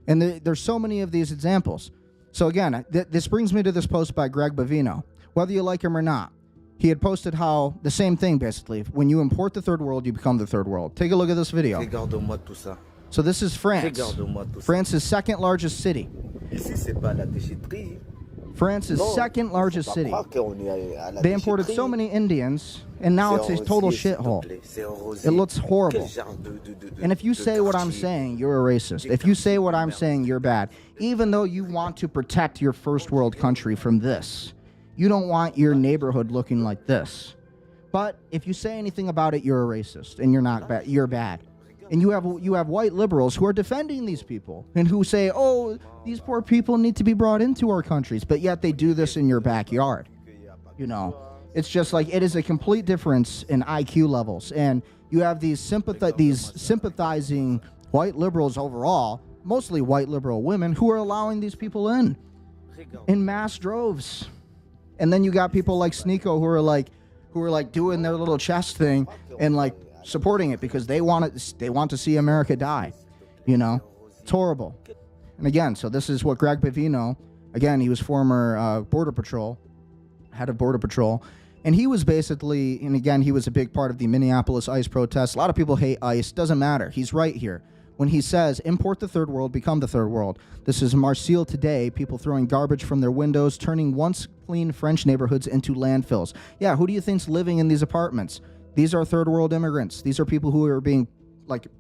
And there's so many of these examples. So again, this brings me to this post by Greg Bavino. Whether you like him or not, he had posted how the same thing, basically. When you import the third world, you become the third world. Take a look at this video. So this is France. France's second largest city. France's second largest city. They imported so many Indians, and now it's a total shithole. It looks horrible. And if you say what I'm saying, you're a racist. If you say what I'm saying, you're bad. Even though you want to protect your first world country from this, you don't want your neighborhood looking like this. But if you say anything about it, you're a racist, and you're not bad. You're bad. And you have white liberals who are defending these people and who say, oh, these poor people need to be brought into our countries, but yet they do this in your backyard. It's just like, it is a complete difference in IQ levels. And you have these sympathizing white liberals overall, mostly white liberal women, who are allowing these people in mass droves. And then you got people like Sneako who are doing their little chest thing and supporting it because they want to see America die. It's horrible. And again, so this is what Greg Bavino, again, he was former Border Patrol, head of Border Patrol, and he was basically, and again, he was a big part of the Minneapolis ICE protests. A lot of people hate ICE. Doesn't matter. He's right here. When he says, import the third world, become the third world. This is Marseille today, people throwing garbage from their windows, turning once clean French neighborhoods into landfills. Yeah, who do you think's living in these apartments? These are third world immigrants. These are people who are being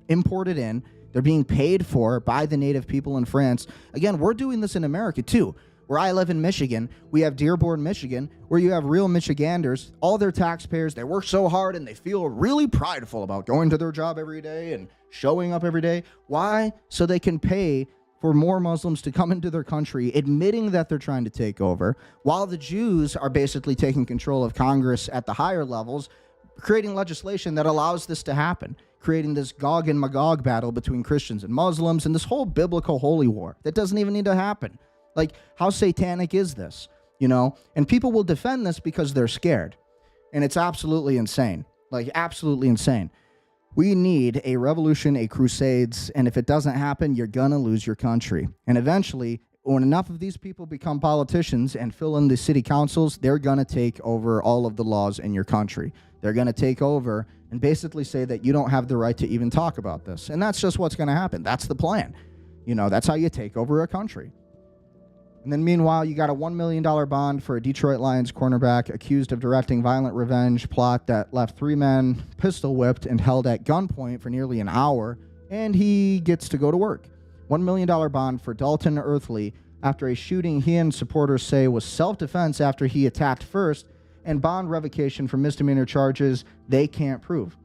imported in. They're being paid for by the native people in France. Again, we're doing this in America too. Where I live in Michigan, we have Dearborn, Michigan, where you have real Michiganders, all their taxpayers, they work so hard and they feel really prideful about going to their job every day and showing up every day. Why? So they can pay for more Muslims to come into their country, admitting that they're trying to take over, while the Jews are basically taking control of Congress at the higher levels, creating legislation that allows this to happen, creating this Gog and Magog battle between Christians and Muslims and this whole biblical holy war that doesn't even need to happen. How satanic is this? And people will defend this because they're scared. And it's absolutely insane. Absolutely insane. We need a revolution, a crusades, and if it doesn't happen, you're gonna lose your country. And eventually, when enough of these people become politicians and fill in the city councils, they're gonna take over all of the laws in your country. They're gonna take over and basically say that you don't have the right to even talk about this. And that's just what's gonna happen. That's the plan. That's how you take over a country. And then meanwhile, you got a $1 million bond for a Detroit Lions cornerback accused of directing violent revenge plot that left 3 men pistol whipped and held at gunpoint for nearly an hour, and he gets to go to work. $1 million bond for Dalton Earthley after a shooting he and supporters say was self-defense after he attacked first, and bond revocation for misdemeanor charges they can't prove.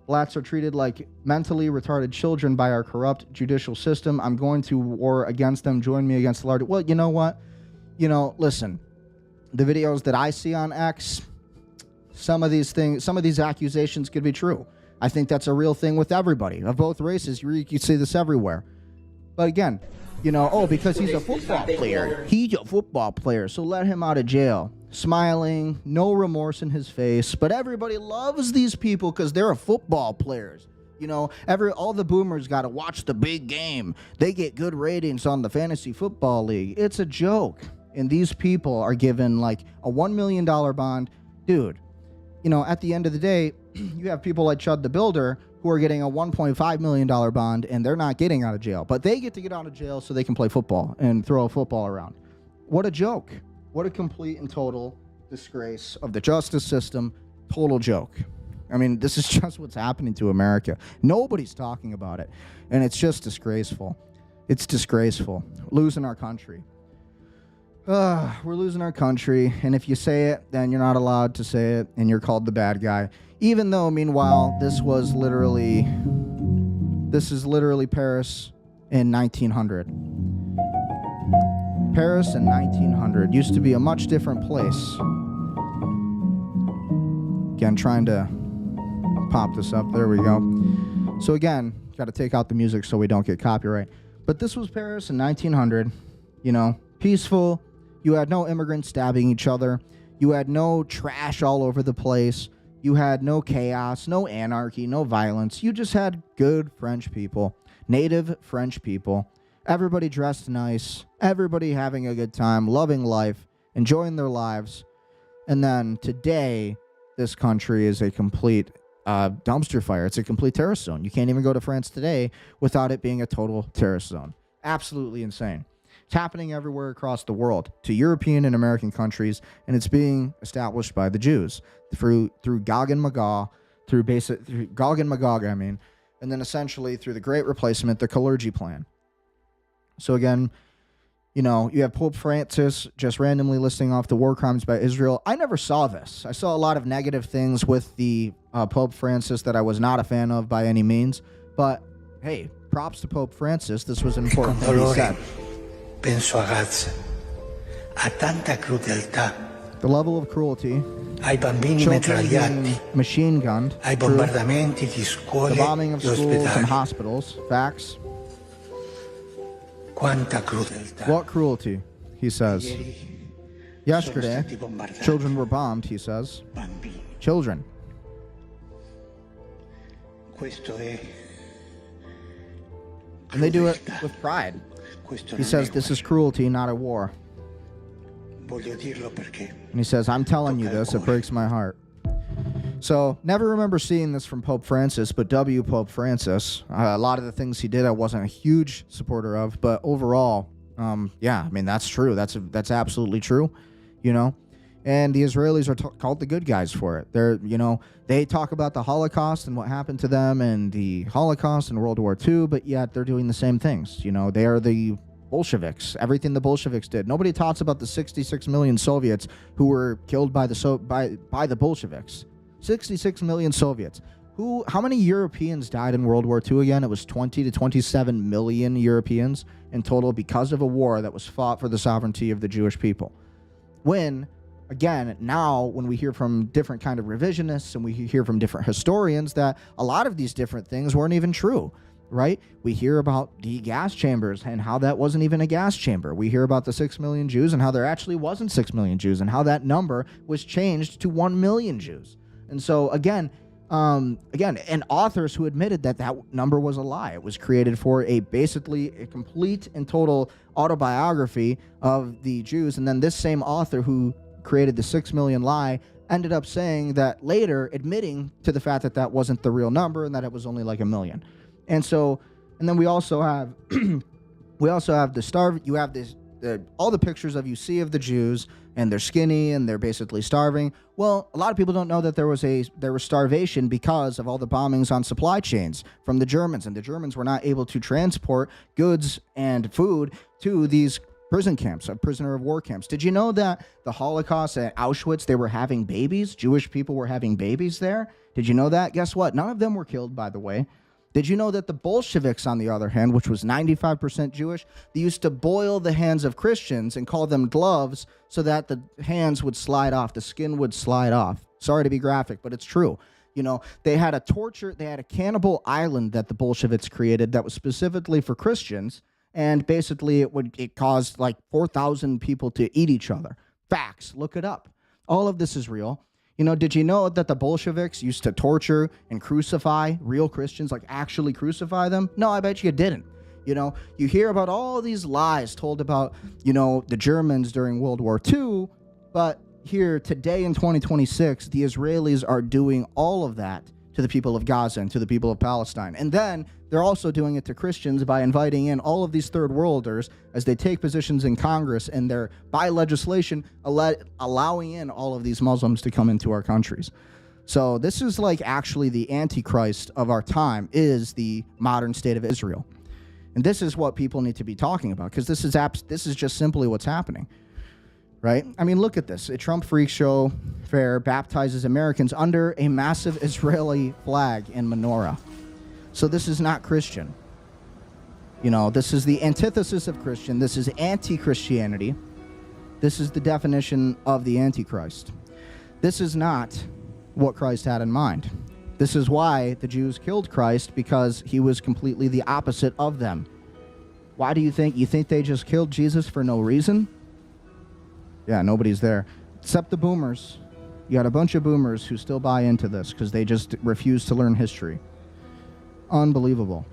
Blacks are treated like mentally retarded children by our corrupt judicial system. I'm going to war against them. Join me against the large. Well, you know what? Listen, the videos that I see on X, some of these accusations could be true. I think that's a real thing with everybody of both races. You see this everywhere. But again, because he's a football player. He's a football player, so let him out of jail. Smiling, no remorse in his face, but everybody loves these people because they're football players. All the boomers got to watch the big game. They get good ratings on the fantasy football league. It's a joke. And these people are given like a $1 million bond. Dude, at the end of the day, you have people like Chud the Builder who are getting a $1.5 million bond, and they're not getting out of jail. But they get to get out of jail so they can play football and throw a football around. What a joke. What a complete and total disgrace of the justice system. Total joke. I mean, this is just what's happening to America. Nobody's talking about it. And it's just disgraceful. It's disgraceful. Losing our country. We're losing our country. And if you say it, then you're not allowed to say it. And you're called the bad guy. Even though, meanwhile, this is literally Paris in 1900. Paris in 1900 used to be a much different place. Again, trying to pop this up. There we go. So again, got to take out the music so we don't get copyright. But this was Paris in 1900. Peaceful. You had no immigrants stabbing each other. You had no trash all over the place. You had no chaos, no anarchy, no violence. You just had good French people, native French people. Everybody dressed nice, everybody having a good time, loving life, enjoying their lives. And then today, this country is a complete dumpster fire. It's a complete terrorist zone. You can't even go to France today without it being a total terrorist zone. Absolutely insane. It's happening everywhere across the world, to European and American countries, and it's being established by the Jews through Gog and Magog, through Gog and Magog, and then essentially through the Great Replacement, the Clergy Plan. So again, you have Pope Francis just randomly listing off the war crimes by Israel. I never saw this. I saw a lot of negative things with the Pope Francis that I was not a fan of by any means. But hey, props to Pope Francis. This was an important thing he said. Penso a Gaza, a tanta crudeltà. The level of cruelty. Ai bambini metragliati. Machine gunned. Ai bombardamenti di scuole, the bombing of schools and hospitals. Facts. Quanta crudeltà. What cruelty, he says. Yesterday, children were bombed, he says. Bambini. Children. Questo è And they do it with pride. He says this is cruelty, not a war. And he says, I'm telling you this, it breaks my heart. So, never remember seeing this from Pope Francis, but Pope Francis. A lot of the things he did I wasn't a huge supporter of, but overall, that's true. That's absolutely true, And the Israelis are called the good guys for it. They talk about the Holocaust and what happened to them and the Holocaust and World War II, but yet they're doing the same things. They are the Bolsheviks, everything the Bolsheviks did. Nobody talks about the 66 million Soviets who were killed by the Bolsheviks. 66 million Soviets. How many Europeans died in World War II again? It was 20 to 27 million Europeans in total because of a war that was fought for the sovereignty of the Jewish people. Again, now when we hear from different kind of revisionists and we hear from different historians that a lot of these different things weren't even true, right? We hear about the gas chambers and how that wasn't even a gas chamber. We hear about the 6 million Jews and how there actually wasn't 6 million Jews and how that number was changed to 1 million Jews. And so, again, Again, and authors who admitted that that number was a lie. It was created for basically a complete and total autobiography of the Jews. And then this same author who created the 6 million lie ended up saying that later, admitting to the fact that that wasn't the real number and that it was only like 1 million. And so, and then we also have, all the pictures you see of the Jews, and they're skinny and they're basically starving. Well, a lot of people don't know that there was starvation because of all the bombings on supply chains from the Germans, and the Germans were not able to transport goods and food to these prison camps, prisoner of war camps. Did you know that the Holocaust at Auschwitz, they were having babies? Jewish people were having babies there? Did you know that? Guess what? None of them were killed, by the way. Did you know that the Bolsheviks, on the other hand, which was 95% Jewish, they used to boil the hands of Christians and call them gloves so that the hands would slide off, the skin would slide off. Sorry to be graphic, but it's true. You know, they had a cannibal island that the Bolsheviks created that was specifically for Christians. And basically, it caused like 4,000 people to eat each other. Facts. Look it up. All of this is real. You know, did you know that the Bolsheviks used to torture and crucify real Christians, like actually crucify them? No, I bet you didn't. You know, you hear about all these lies told about, you know, the Germans during World War II, but here today in 2026, the Israelis are doing all of that to the people of Gaza and to the people of Palestine. And then they're also doing it to Christians by inviting in all of these third worlders as they take positions in Congress, and they're, by legislation, allowing in all of these Muslims to come into our countries. So this is like actually the Antichrist of our time is the modern state of Israel. And this is what people need to be talking about, because this is just simply what's happening. Right? I mean, look at this. A Trump freak show fair baptizes Americans under a massive Israeli flag and menorah. So this is not Christian. You know, this is the antithesis of Christian. This is anti-Christianity. This is the definition of the Antichrist. This is not what Christ had in mind. This is why the Jews killed Christ, because he was completely the opposite of them. Why do you think? You think they just killed Jesus for no reason? Yeah, nobody's there. Except the boomers. You got a bunch of boomers who still buy into this because they just refuse to learn history. Unbelievable.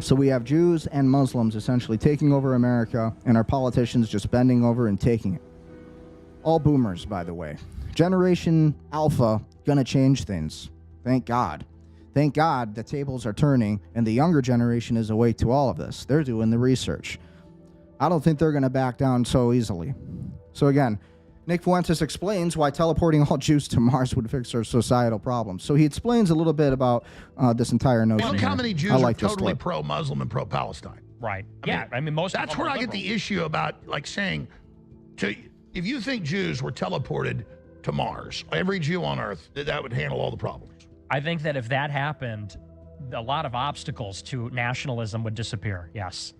So we have Jews and Muslims essentially taking over America, and our politicians just bending over and taking it. All boomers, by the way. Generation Alpha gonna change things. Thank God. Thank God the tables are turning, and the younger generation is awake to all of this. They're doing the research. I don't think they're gonna back down so easily. So again, Nick Fuentes explains why teleporting all Jews to Mars would fix our societal problems. So he explains a little bit about this entire notion. Look how many Jews are totally pro-Muslim and pro-Palestine. Right. I mean, most. That's where I get the issue about, like, saying, if you think Jews were teleported to Mars, every Jew on Earth, that would handle all the problems. I think that if that happened, a lot of obstacles to nationalism would disappear. Yes.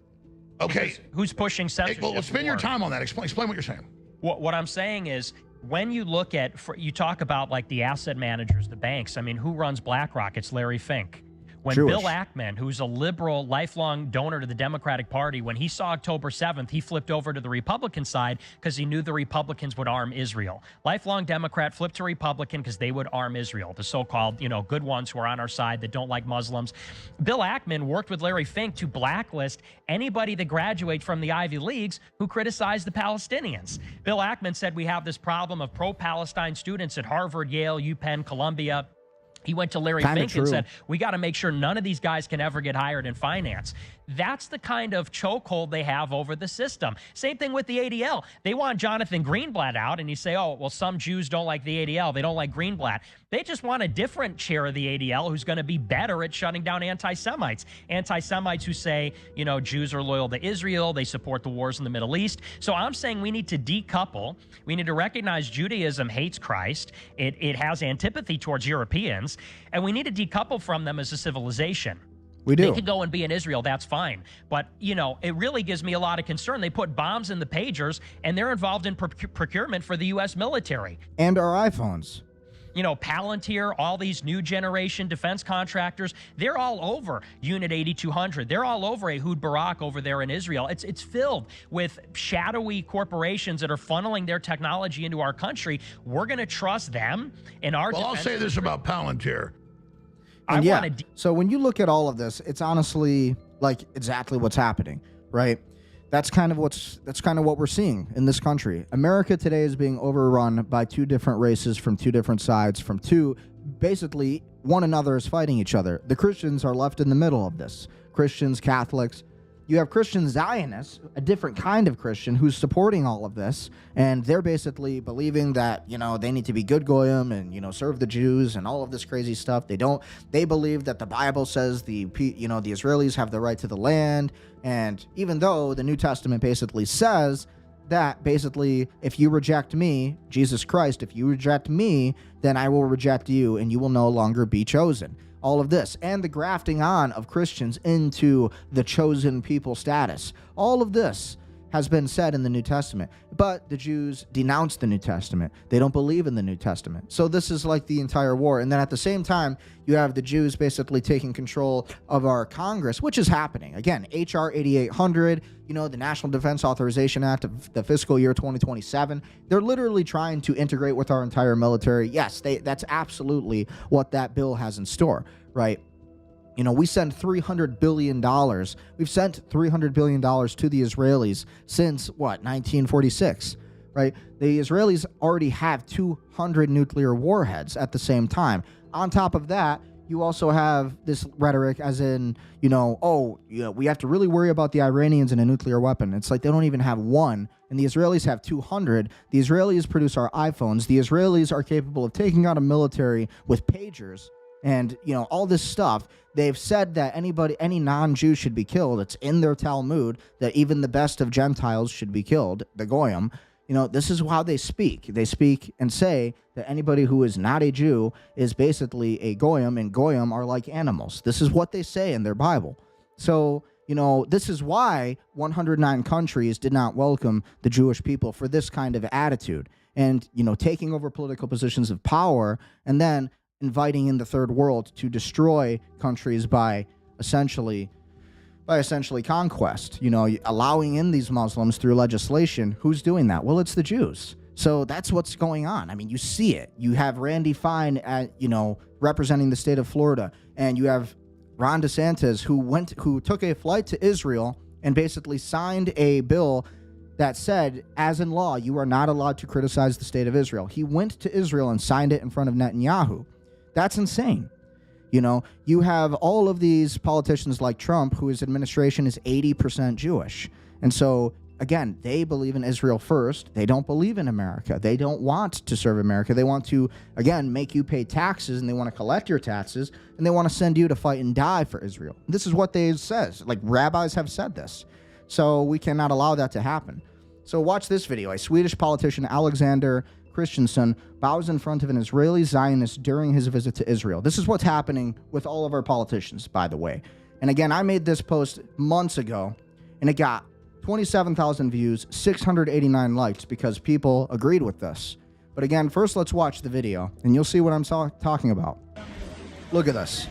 Okay. Because who's pushing censorship? Well, spend your time on that. Explain what you're saying. What I'm saying is, when you look at, you talk about like the asset managers, the banks. I mean, who runs BlackRock? It's Larry Fink. When Jewish. Bill Ackman, who's a liberal, lifelong donor to the Democratic Party, when he saw October 7th, he flipped over to the Republican side because he knew the Republicans would arm Israel. Lifelong Democrat flipped to Republican because they would arm Israel, the so-called, good ones who are on our side that don't like Muslims. Bill Ackman worked with Larry Fink to blacklist anybody that graduates from the Ivy Leagues who criticized the Palestinians. Bill Ackman said we have this problem of pro-Palestine students at Harvard, Yale, UPenn, Columbia. He went to Larry Fink and said, we got to make sure none of these guys can ever get hired in finance. That's the kind of chokehold they have over the system. Same thing with the ADL. They want Jonathan Greenblatt out, and you say, oh, well, some Jews don't like the ADL. They don't like Greenblatt. They just want a different chair of the ADL who's going to be better at shutting down anti-Semites. Anti-Semites who say, Jews are loyal to Israel. They support the wars in the Middle East. So I'm saying we need to decouple. We need to recognize Judaism hates Christ. It has antipathy towards Europeans. And we need to decouple from them as a civilization. We do. They could go and be in Israel, that's fine. But, it really gives me a lot of concern. They put bombs in the pagers, and they're involved in procurement for the U.S. military. And our iPhones. you know, Palantir, all these new generation defense contractors, they're all over Unit 8200. They're all over Ehud Barak over there in Israel. It's filled with shadowy corporations that are funneling their technology into our country. We're going to trust them in our Well, I'll say this about Palantir. And yeah, so when you look at all of this, it's honestly like exactly what's happening, right? That's kind of what we're seeing in this country. America today is being overrun by two different races from two different sides, from two, basically one another is fighting each other. The Christians are left in the middle of this. Christians, Catholics. You have Christian Zionists, a different kind of Christian who's supporting all of this, and they're basically believing that, you know, they need to be good goyim and, you know, serve the Jews and all of this crazy stuff. They believe that the Bible says the Israelis have the right to the land, and even though the New Testament basically says that basically if you reject me, Jesus Christ, if you reject me, then I will reject you and you will no longer be chosen. All of this, and the grafting on of Christians into the chosen people status. All of this has been said in the New Testament, but the Jews denounce the New Testament. They don't believe in the New Testament. So this is like the entire war. And then at the same time, you have the Jews basically taking control of our Congress, which is happening. Again, H.R. 8800, you know, the National Defense Authorization Act of the fiscal year 2027. They're literally trying to integrate with our entire military. Yes, that's absolutely what that bill has in store, right? You know, we send $300 billion. We've sent $300 billion to the Israelis since, 1946, right? The Israelis already have 200 nuclear warheads at the same time. On top of that, you also have this rhetoric as in, you know, we have to really worry about the Iranians and a nuclear weapon. It's like they don't even have one, and the Israelis have 200. The Israelis produce our iPhones. The Israelis are capable of taking out a military with pagers. And, you know, all this stuff, they've said that any non-Jew should be killed. It's in their Talmud that even the best of Gentiles should be killed, the Goyim. You know, this is how they speak. They speak and say that anybody who is not a Jew is basically a Goyim, and Goyim are like animals. This is what they say in their Bible. So, you know, this is why 109 countries did not welcome the Jewish people for this kind of attitude. And, you know, taking over political positions of power and then inviting in the third world to destroy countries by essentially conquest, you know, allowing in these Muslims through legislation. Who's doing that? Well, it's the Jews. So that's what's going on. I mean, you see it. You have Randy Fine representing the state of Florida, and you have Ron DeSantis who took a flight to Israel and basically signed a bill that said, as in law, you are not allowed to criticize the state of Israel. He went to Israel and signed it in front of Netanyahu. That's insane. You know, you have all of these politicians like Trump, whose administration is 80% Jewish. And so, again, they believe in Israel first. They don't believe in America. They don't want to serve America. They want to, again, make you pay taxes, and they want to collect your taxes, and they want to send you to fight and die for Israel. This is what they says. Like, rabbis have said this. So we cannot allow that to happen. So watch this video. A Swedish politician, Alexander Christensen, bows in front of an Israeli Zionist during his visit to Israel. This is what's happening with all of our politicians, by the way. And again, I made this post months ago, and it got 27,000 views, 689 likes, because people agreed with this. But again, first let's watch the video, and you'll see what I'm talking about. Look at this.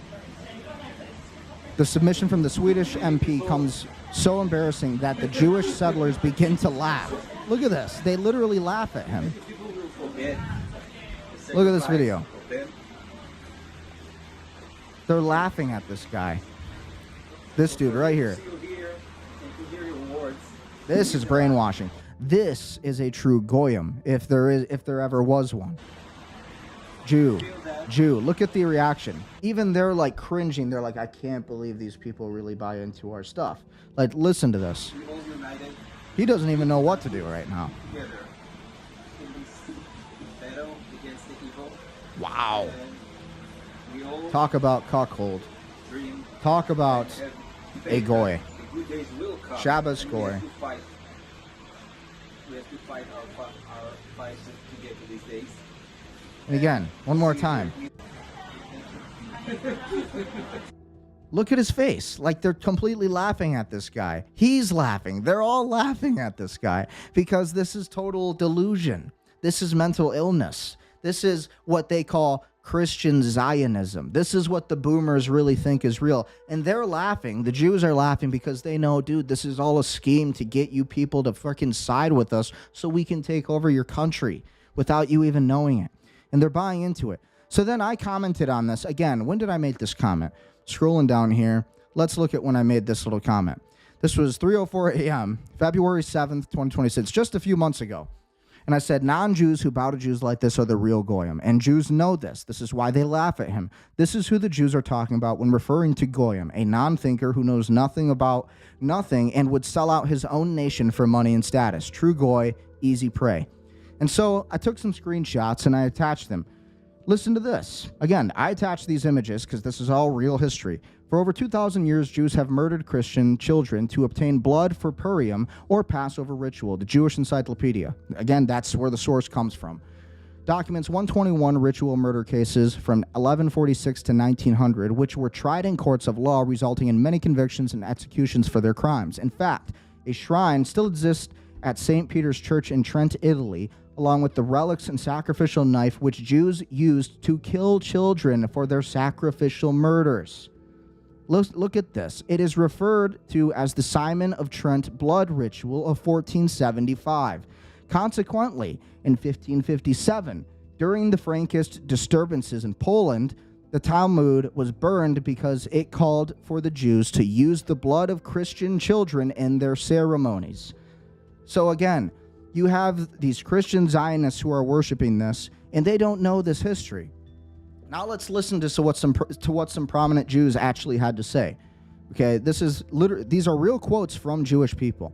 The submission from the Swedish MP comes so embarrassing that the Jewish settlers begin to laugh. Look at this. They literally laugh at him. Look at this video. They're laughing at this guy. This dude right here. This is brainwashing. This is a true goyim, if there ever was one. Jew. Look at the reaction. Even they're like cringing. They're like, I can't believe these people really buy into our stuff. Like, listen to this. He doesn't even know what to do right now. Wow. Talk about cuckold. Talk about a goy. Shabbos goy. We have to fight our fights to get to these days. And again, one more time. Look at his face. Like, they're completely laughing at this guy. He's laughing. They're all laughing at this guy because this is total delusion. This is mental illness. This is what they call Christian Zionism. This is what the boomers really think is real. And they're laughing. The Jews are laughing because they know, dude, this is all a scheme to get you people to fucking side with us so we can take over your country without you even knowing it. And they're buying into it. So then I commented on this. Again, when did I make this comment? Scrolling down here, let's look at when I made this little comment. This was 3:04 a.m., February 7th, 2026, just a few months ago. And I said, non-Jews who bow to Jews like this are the real Goyim. And Jews know this. This is why they laugh at him. This is who the Jews are talking about when referring to Goyim, a non-thinker who knows nothing about nothing and would sell out his own nation for money and status. True Goy, easy prey. And so I took some screenshots and I attached them. Listen to this. Again, I attached these images because this is all real history. For over 2,000 years, Jews have murdered Christian children to obtain blood for Purim or Passover ritual, the Jewish Encyclopedia. Again, that's where the source comes from. Documents 121 ritual murder cases from 1146 to 1900, which were tried in courts of law, resulting in many convictions and executions for their crimes. In fact, a shrine still exists at St. Peter's Church in Trent, Italy, along with the relics and sacrificial knife which Jews used to kill children for their sacrificial murders. Look at this. It is referred to as the Simon of Trent blood ritual of 1475. Consequently, in 1557, during the Frankist disturbances in Poland, the Talmud was burned because it called for the Jews to use the blood of Christian children in their ceremonies. So again, you have these Christian Zionists who are worshiping this, and they don't know this history. Now let's listen to what some prominent Jews actually had to say. Okay, these are real quotes from Jewish people.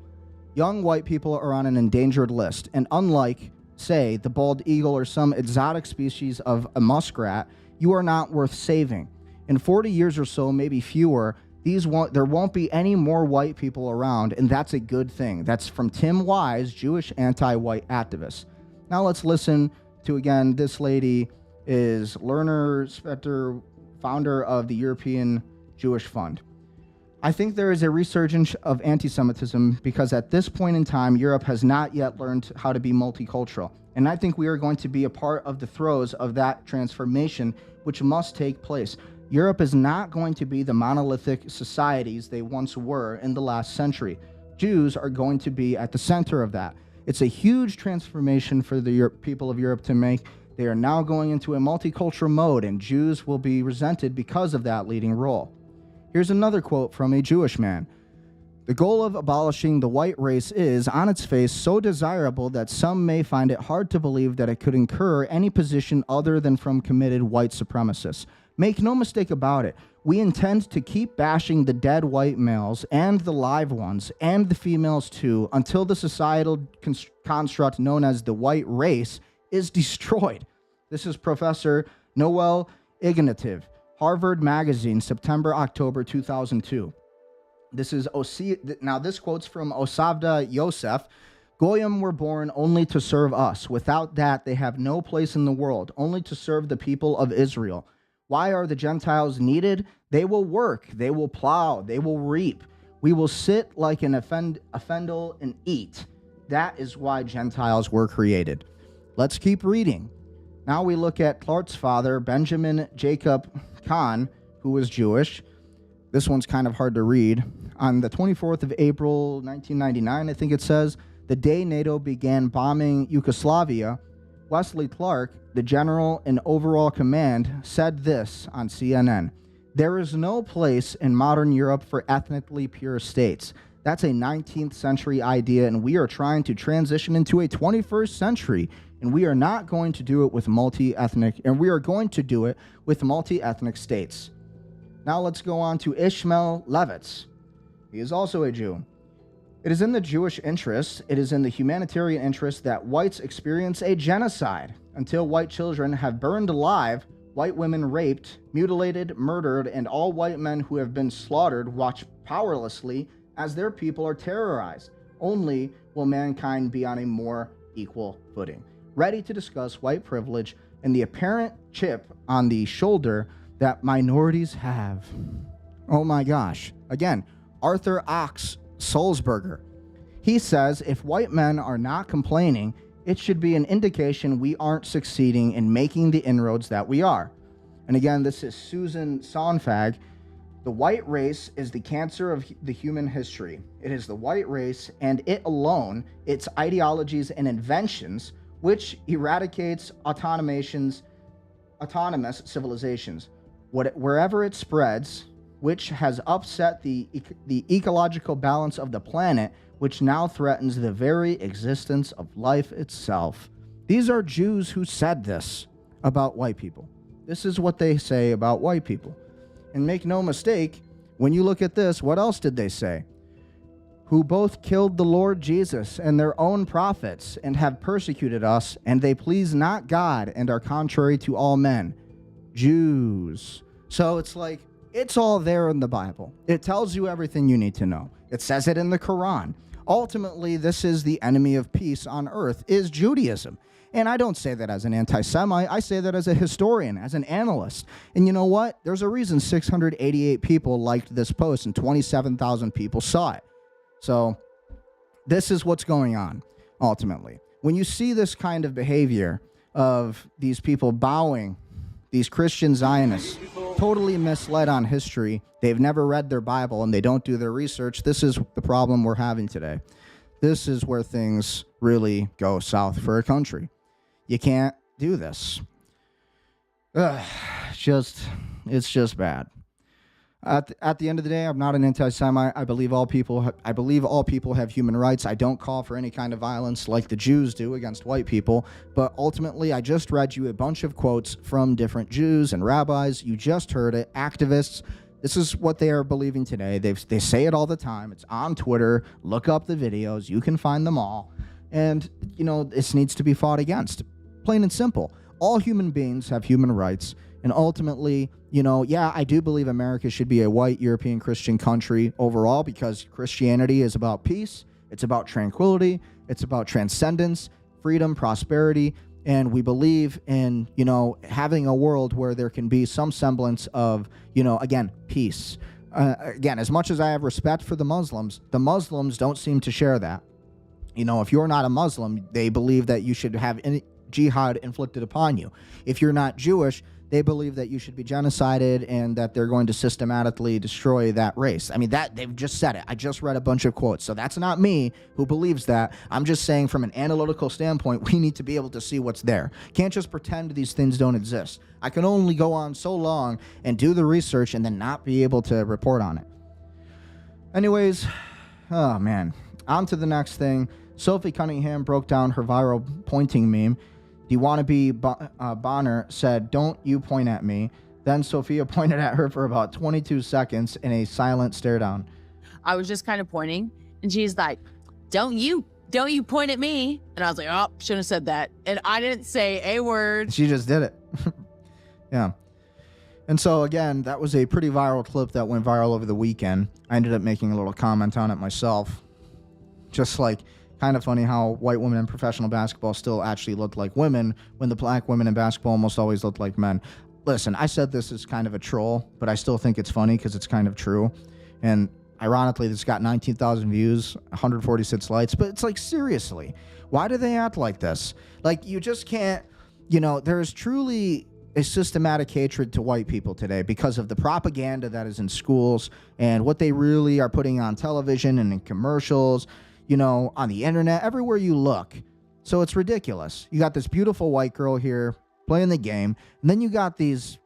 Young white people are on an endangered list, and unlike, say, the bald eagle or some exotic species of a muskrat, you are not worth saving. In 40 years or so, maybe fewer, there won't be any more white people around, and that's a good thing. That's from Tim Wise, Jewish anti-white activist. Now let's listen to, again, this lady is Lerner Spetter, founder of the European Jewish Fund. I think there is a resurgence of anti-Semitism because at this point in time, Europe has not yet learned how to be multicultural. And I think we are going to be a part of the throes of that transformation, which must take place. Europe is not going to be the monolithic societies they once were in the last century. Jews are going to be at the center of that. It's a huge transformation for the people of Europe to make. They are now going into a multicultural mode, and Jews will be resented because of that leading role. Here's another quote from a Jewish man. The goal of abolishing the white race is, on its face, so desirable that some may find it hard to believe that it could incur any position other than from committed white supremacists. Make no mistake about it. We intend to keep bashing the dead white males and the live ones and the females too until the societal construct known as the white race is destroyed. This is Professor Noel Ignatieff, Harvard Magazine, September-October 2002. Now this quote's from Osavda Yosef. Goyim were born only to serve us. Without that, they have no place in the world, only to serve the people of Israel. Why are the Gentiles needed? They will work, they will plow, they will reap. We will sit like an offendle and eat. That is why Gentiles were created. Let's keep reading. Now we look at Clark's father, Benjamin Jacob Kahn, who was Jewish. This one's kind of hard to read. On the 24th of April, 1999, I think it says, the day NATO began bombing Yugoslavia, Wesley Clark, the general in overall command, said this on CNN. There is no place in modern Europe for ethnically pure states. That's a 19th century idea, and we are trying to transition into a 21st century, and we are not going to do it with multi-ethnic, and we are going to do it with multi-ethnic states. Now let's go on to Ishmael Levitz. He is also a Jew. It is in the Jewish interest, it is in the humanitarian interest that whites experience a genocide. Until white children have burned alive, white women raped, mutilated, murdered, and all white men who have been slaughtered watch powerlessly as their people are terrorized. Only will mankind be on a more equal footing, ready to discuss white privilege and the apparent chip on the shoulder that minorities have. Oh my gosh. Again, Arthur Ox Sulzberger. He says if white men are not complaining, it should be an indication we aren't succeeding in making the inroads that we are. And again, this is Susan Sonfag. The white race is the cancer of the human history. It is the white race and it alone, its ideologies and inventions, which eradicates autonomous civilizations. Wherever it spreads, which has upset the ecological balance of the planet, which now threatens the very existence of life itself. These are Jews who said this about white people. This is what they say about white people. And make no mistake, when you look at this, what else did they say? Who both killed the Lord Jesus and their own prophets, and have persecuted us, and they please not God, and are contrary to all men. Jews. So it's like, it's all there in the Bible. It tells you everything you need to know. It says it in the Quran. Ultimately, this is the enemy of peace on earth, is Judaism. And I don't say that as an anti-Semite. I say that as a historian, as an analyst. And you know what? There's a reason 688 people liked this post and 27,000 people saw it. So this is what's going on, ultimately. When you see this kind of behavior of these people bowing, these Christian Zionists, totally misled on history, they've never read their Bible, and they don't do their research, this is the problem we're having today. This is where things really go south for a country. You can't do this. It's just bad. At the end of the day, I'm not an anti-Semite. I believe all people have human rights. I don't call for any kind of violence like the Jews do against white people. But ultimately, I just read you a bunch of quotes from different Jews and rabbis. You just heard it. Activists. This is what they are believing today. They say it all the time. It's on Twitter. Look up the videos. You can find them all. And, you know, this needs to be fought against. Plain and simple. All human beings have human rights. And ultimately, you know, yeah, I do believe America should be a white European Christian country overall, because Christianity is about peace. It's about tranquility. It's about transcendence, freedom, prosperity. And we believe in, you know, having a world where there can be some semblance of, you know, again, peace. Again, as much as I have respect for the Muslims don't seem to share that. You know, if you're not a Muslim, they believe that you should have any jihad inflicted upon you. If you're not Jewish, they believe that you should be genocided and that they're going to systematically destroy that race. I mean, that they've just said it. I just read a bunch of quotes. So that's not me who believes that. I'm just saying from an analytical standpoint, we need to be able to see what's there. Can't just pretend these things don't exist. I can only go on so long and do the research and then not be able to report on it. Anyways, oh man. On to the next thing. Sophie Cunningham broke down her viral pointing meme. The wannabe Bonner said, "Don't you point at me." Then Sophia pointed at her for about 22 seconds in a silent stare down. I was just kind of pointing, and she's like, don't you point at me. And I was like, oh, shouldn't have said that. And I didn't say a word. She just did it. Yeah. And so, again, that was a pretty viral clip that went viral over the weekend. I ended up making a little comment on it myself. Just like, kind of funny how white women in professional basketball still actually looked like women when the black women in basketball almost always looked like men. Listen, I said this is kind of a troll, but I still think it's funny because it's kind of true. And ironically, this got 19,000 views, 146 likes. But it's like, seriously, why do they act like this? Like, you just can't, you know, there's truly a systematic hatred to white people today because of the propaganda that is in schools and what they really are putting on television and in commercials, you know, on the internet, everywhere you look. So it's ridiculous. You got this beautiful white girl here playing the game, and then you got these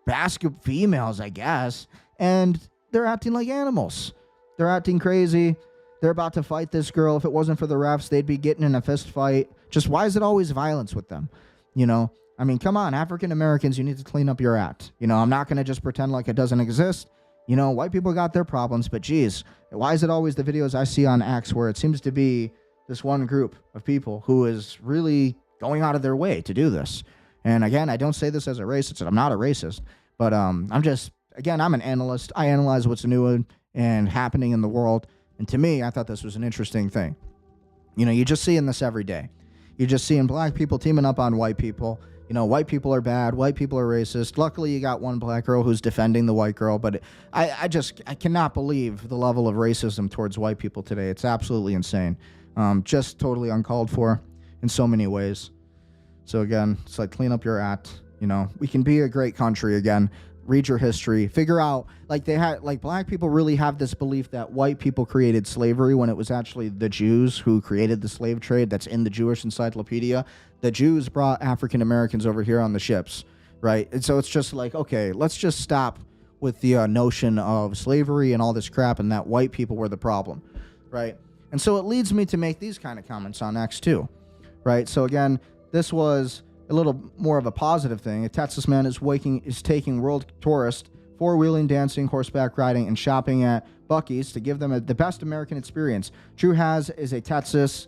basket females, I guess, and they're acting like animals. They're acting crazy. They're about to fight this girl. If it wasn't for the refs, they'd be getting in a fist fight. Just why is it always violence with them? You know, I mean, come on, African Americans, you need to clean up your act. You know, I'm not going to just pretend like it doesn't exist. You know, white people got their problems, but geez, why is it always the videos I see on X where it seems to be this one group of people who is really going out of their way to do this? And again, I don't say this as a racist. I'm not a racist, but I'm an analyst. I analyze what's new and happening in the world. And to me, I thought this was an interesting thing. You know, you just seeing this every day. You're just seeing black people teaming up on white people. You know, white people are bad. White people are racist. Luckily, you got one black girl who's defending the white girl. But I cannot believe the level of racism towards white people today. It's absolutely insane. Just totally uncalled for. in so many ways. So again, it's like clean up your act. You know, we can be a great country again. Read your history. Figure out, like they had, like black people really have this belief that white people created slavery when it was actually the Jews who created the slave trade. That's in the Jewish Encyclopedia. The Jews brought African Americans over here on the ships, right? And so it's just like, okay, let's just stop with the notion of slavery and all this crap and that white people were the problem, right? And so it leads me to make these kind of comments on X too, right? So again, this was a little more of a positive thing. A Texas man is taking world tourists four-wheeling, dancing, horseback riding, and shopping at Buc-ee's to give them the best American experience. Drew Haas of Texas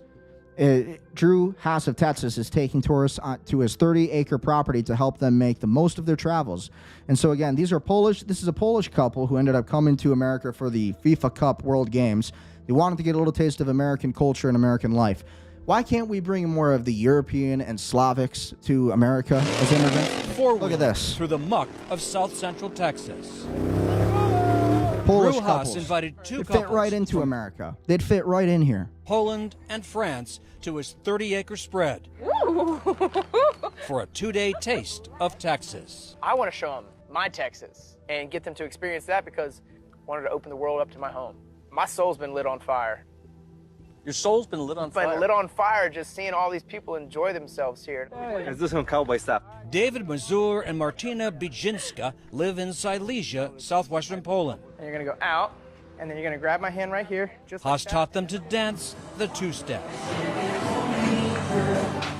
is taking tourists to his 30-acre property to help them make the most of their travels. And so again, this is a Polish couple who ended up coming to America for the FIFA Cup World Games. They wanted to get a little taste of American culture and American life. Why can't we bring more of the European and Slavics to America as immigrants? Look at this. Through the muck of South Central Texas. Polish Drew Haas couples. invited two They'd couples fit right into America. They'd fit right in here. Poland and France to his 30-acre spread for a 2-day taste of Texas. I want to show them my Texas and get them to experience that because I wanted to open the world up to my home. My soul's been lit on fire. Your soul's been lit on fire? Been lit on fire just seeing all these people enjoy themselves here. Let's do some cowboy stuff. David Mazur and Martina Bijinska live in Silesia, southwestern Poland. And you're going to go out, and then you're going to grab my hand right here. Just Haas like taught them to dance the two-step.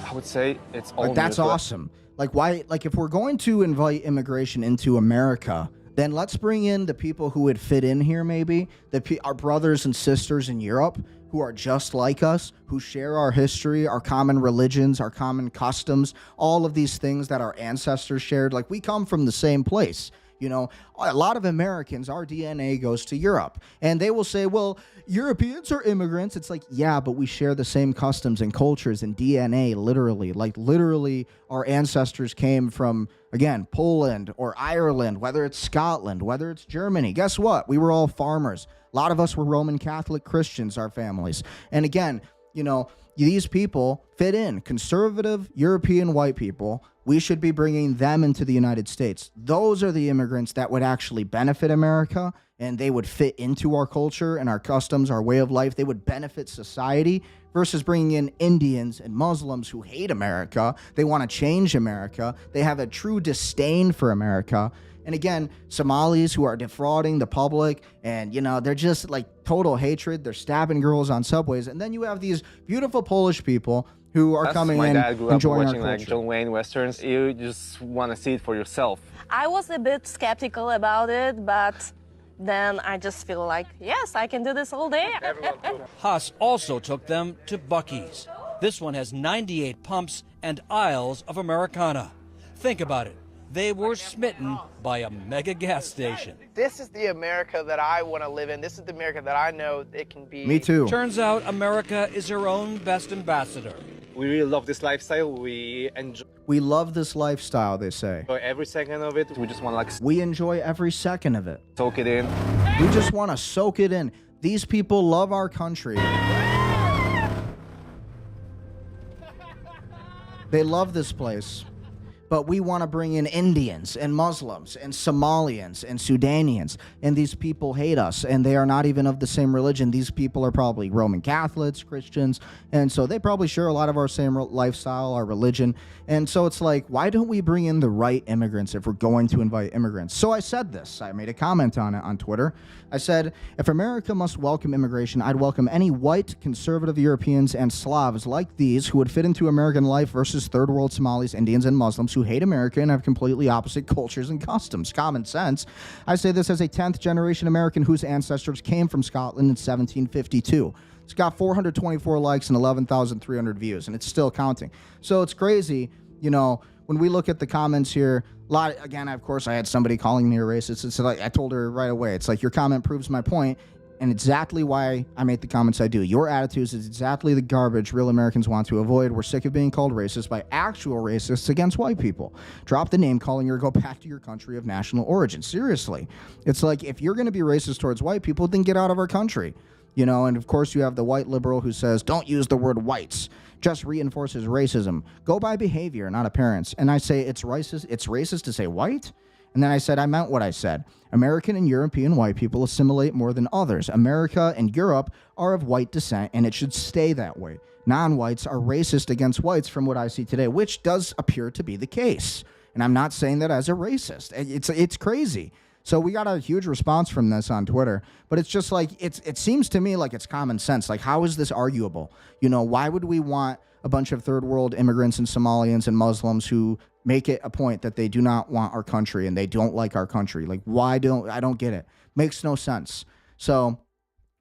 I would say it's all Like, that's awesome. Like, why? Like, if we're going to invite immigration into America, then let's bring in the people who would fit in here, maybe our brothers and sisters in Europe who are just like us, who share our history, our common religions, our common customs, all of these things that our ancestors shared. Like, we come from the same place. You know, a lot of Americans, our DNA goes to Europe, and they will say, well, Europeans are immigrants. It's like, yeah, but we share the same customs and cultures and DNA, literally. Like, literally, our ancestors came from, again, Poland or Ireland, whether it's Scotland, whether it's Germany. Guess what? We were all farmers. A lot of us were Roman Catholic Christians, our families. And again, you know, these people fit in. Conservative European white people, we should be bringing them into the United States. Those are the immigrants that would actually benefit America, and they would fit into our culture and our customs, our way of life. They would benefit society versus bringing in Indians and Muslims who hate America. They want to change America. They have a true disdain for America. And again, Somalis who are defrauding the public, and, you know, they're just like total hatred. They're stabbing girls on subways. And then you have these beautiful Polish people who are coming in, enjoying our culture. Like John Wayne westerns. You just want to see it for yourself. I was a bit skeptical about it, but then I just feel like, yes, I can do this all day. Haas also took them to Buc-ee's. This one has 98 pumps and aisles of Americana. Think about it. They were smitten by a mega gas station. This is the America that I want to live in. This is the America that I know it can be. Me too. Turns out America is her own best ambassador. We really love this lifestyle. We love this lifestyle, they say. enjoy every second of it. We just want to We enjoy every second of it. soak it in. We just want to soak it in. These people love our country. They love this place. But we want to bring in Indians and Muslims and Somalians and Sudanians, and these people hate us, and they are not even of the same religion. These people are probably Roman Catholics, Christians, and so they probably share a lot of our same lifestyle, our religion. And so it's like, why don't we bring in the right immigrants if we're going to invite immigrants? So I said this. I made a comment on it on Twitter. I said, if America must welcome immigration, I'd welcome any white, conservative Europeans and Slavs like these who would fit into American life versus third world Somalis, Indians, and Muslims who hate America and have completely opposite cultures and customs. Common sense. I say this as a 10th generation American whose ancestors came from Scotland in 1752. It's got 424 likes and 11,300 views, and it's still counting. So it's crazy, you know, when we look at the comments here. Again, of course, I had somebody calling me a racist. It's like I told her right away. It's like, your comment proves my point, and exactly why I make the comments I do. Your attitudes is exactly the garbage real Americans want to avoid. We're sick of being called racist by actual racists against white people. Drop the name calling or go back to your country of national origin. Seriously. It's like, if you're going to be racist towards white people, then get out of our country. You know, and of course you have the white liberal who says, don't use the word whites. Just reinforces racism. Go by behavior, not appearance. And I say it's racist to say white? And then I said, I meant what I said. American and European white people assimilate more than others. America and Europe are of white descent, and it should stay that way. Non-whites are racist against whites from what I see today, which does appear to be the case. And I'm not saying that as a racist. It's crazy. So we got a huge response from this on Twitter, but it's just like, it seems to me like it's common sense. Like, how is this arguable? You know, why would we want a bunch of third world immigrants and Somalians and Muslims who make it a point that they do not want our country and they don't like our country? Like, I don't get it. Makes no sense. So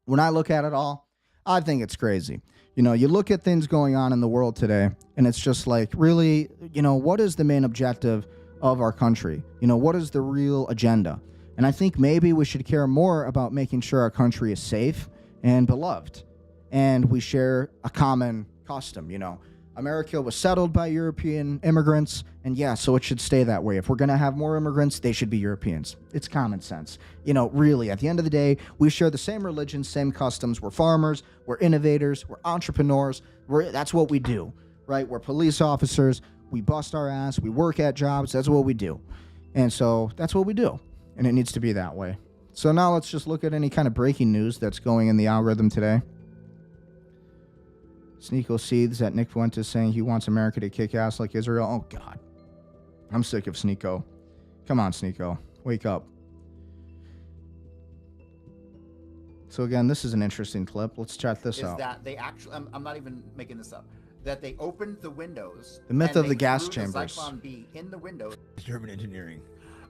when I look at it all, I think it's crazy. You know, you look at things going on in the world today, and it's just like, really, you know, what is the main objective of our country? You know, what is the real agenda? And I think maybe we should care more about making sure our country is safe and beloved. And we share a common custom, you know. America was settled by European immigrants, and yeah, so it should stay that way. If we're going to have more immigrants, they should be Europeans. It's common sense. You know, really, at the end of the day, we share the same religion, same customs. We're farmers, we're innovators, we're entrepreneurs. That's what we do, right? We're police officers. We bust our ass. We work at jobs. That's what we do. And so that's what we do. And it needs to be that way. So now let's just look at any kind of breaking news that's going in the algorithm today. Sneako seethes that Nick Fuentes saying he wants America to kick ass like Israel. Oh, God. I'm sick of Sneako. Come on, Sneako. Wake up. So, again, this is an interesting clip. Let's check this out. Is that they actually, I'm not even making this up, that they opened the windows. The myth of the gas threw chambers. The Zyklon B in the windows. German engineering.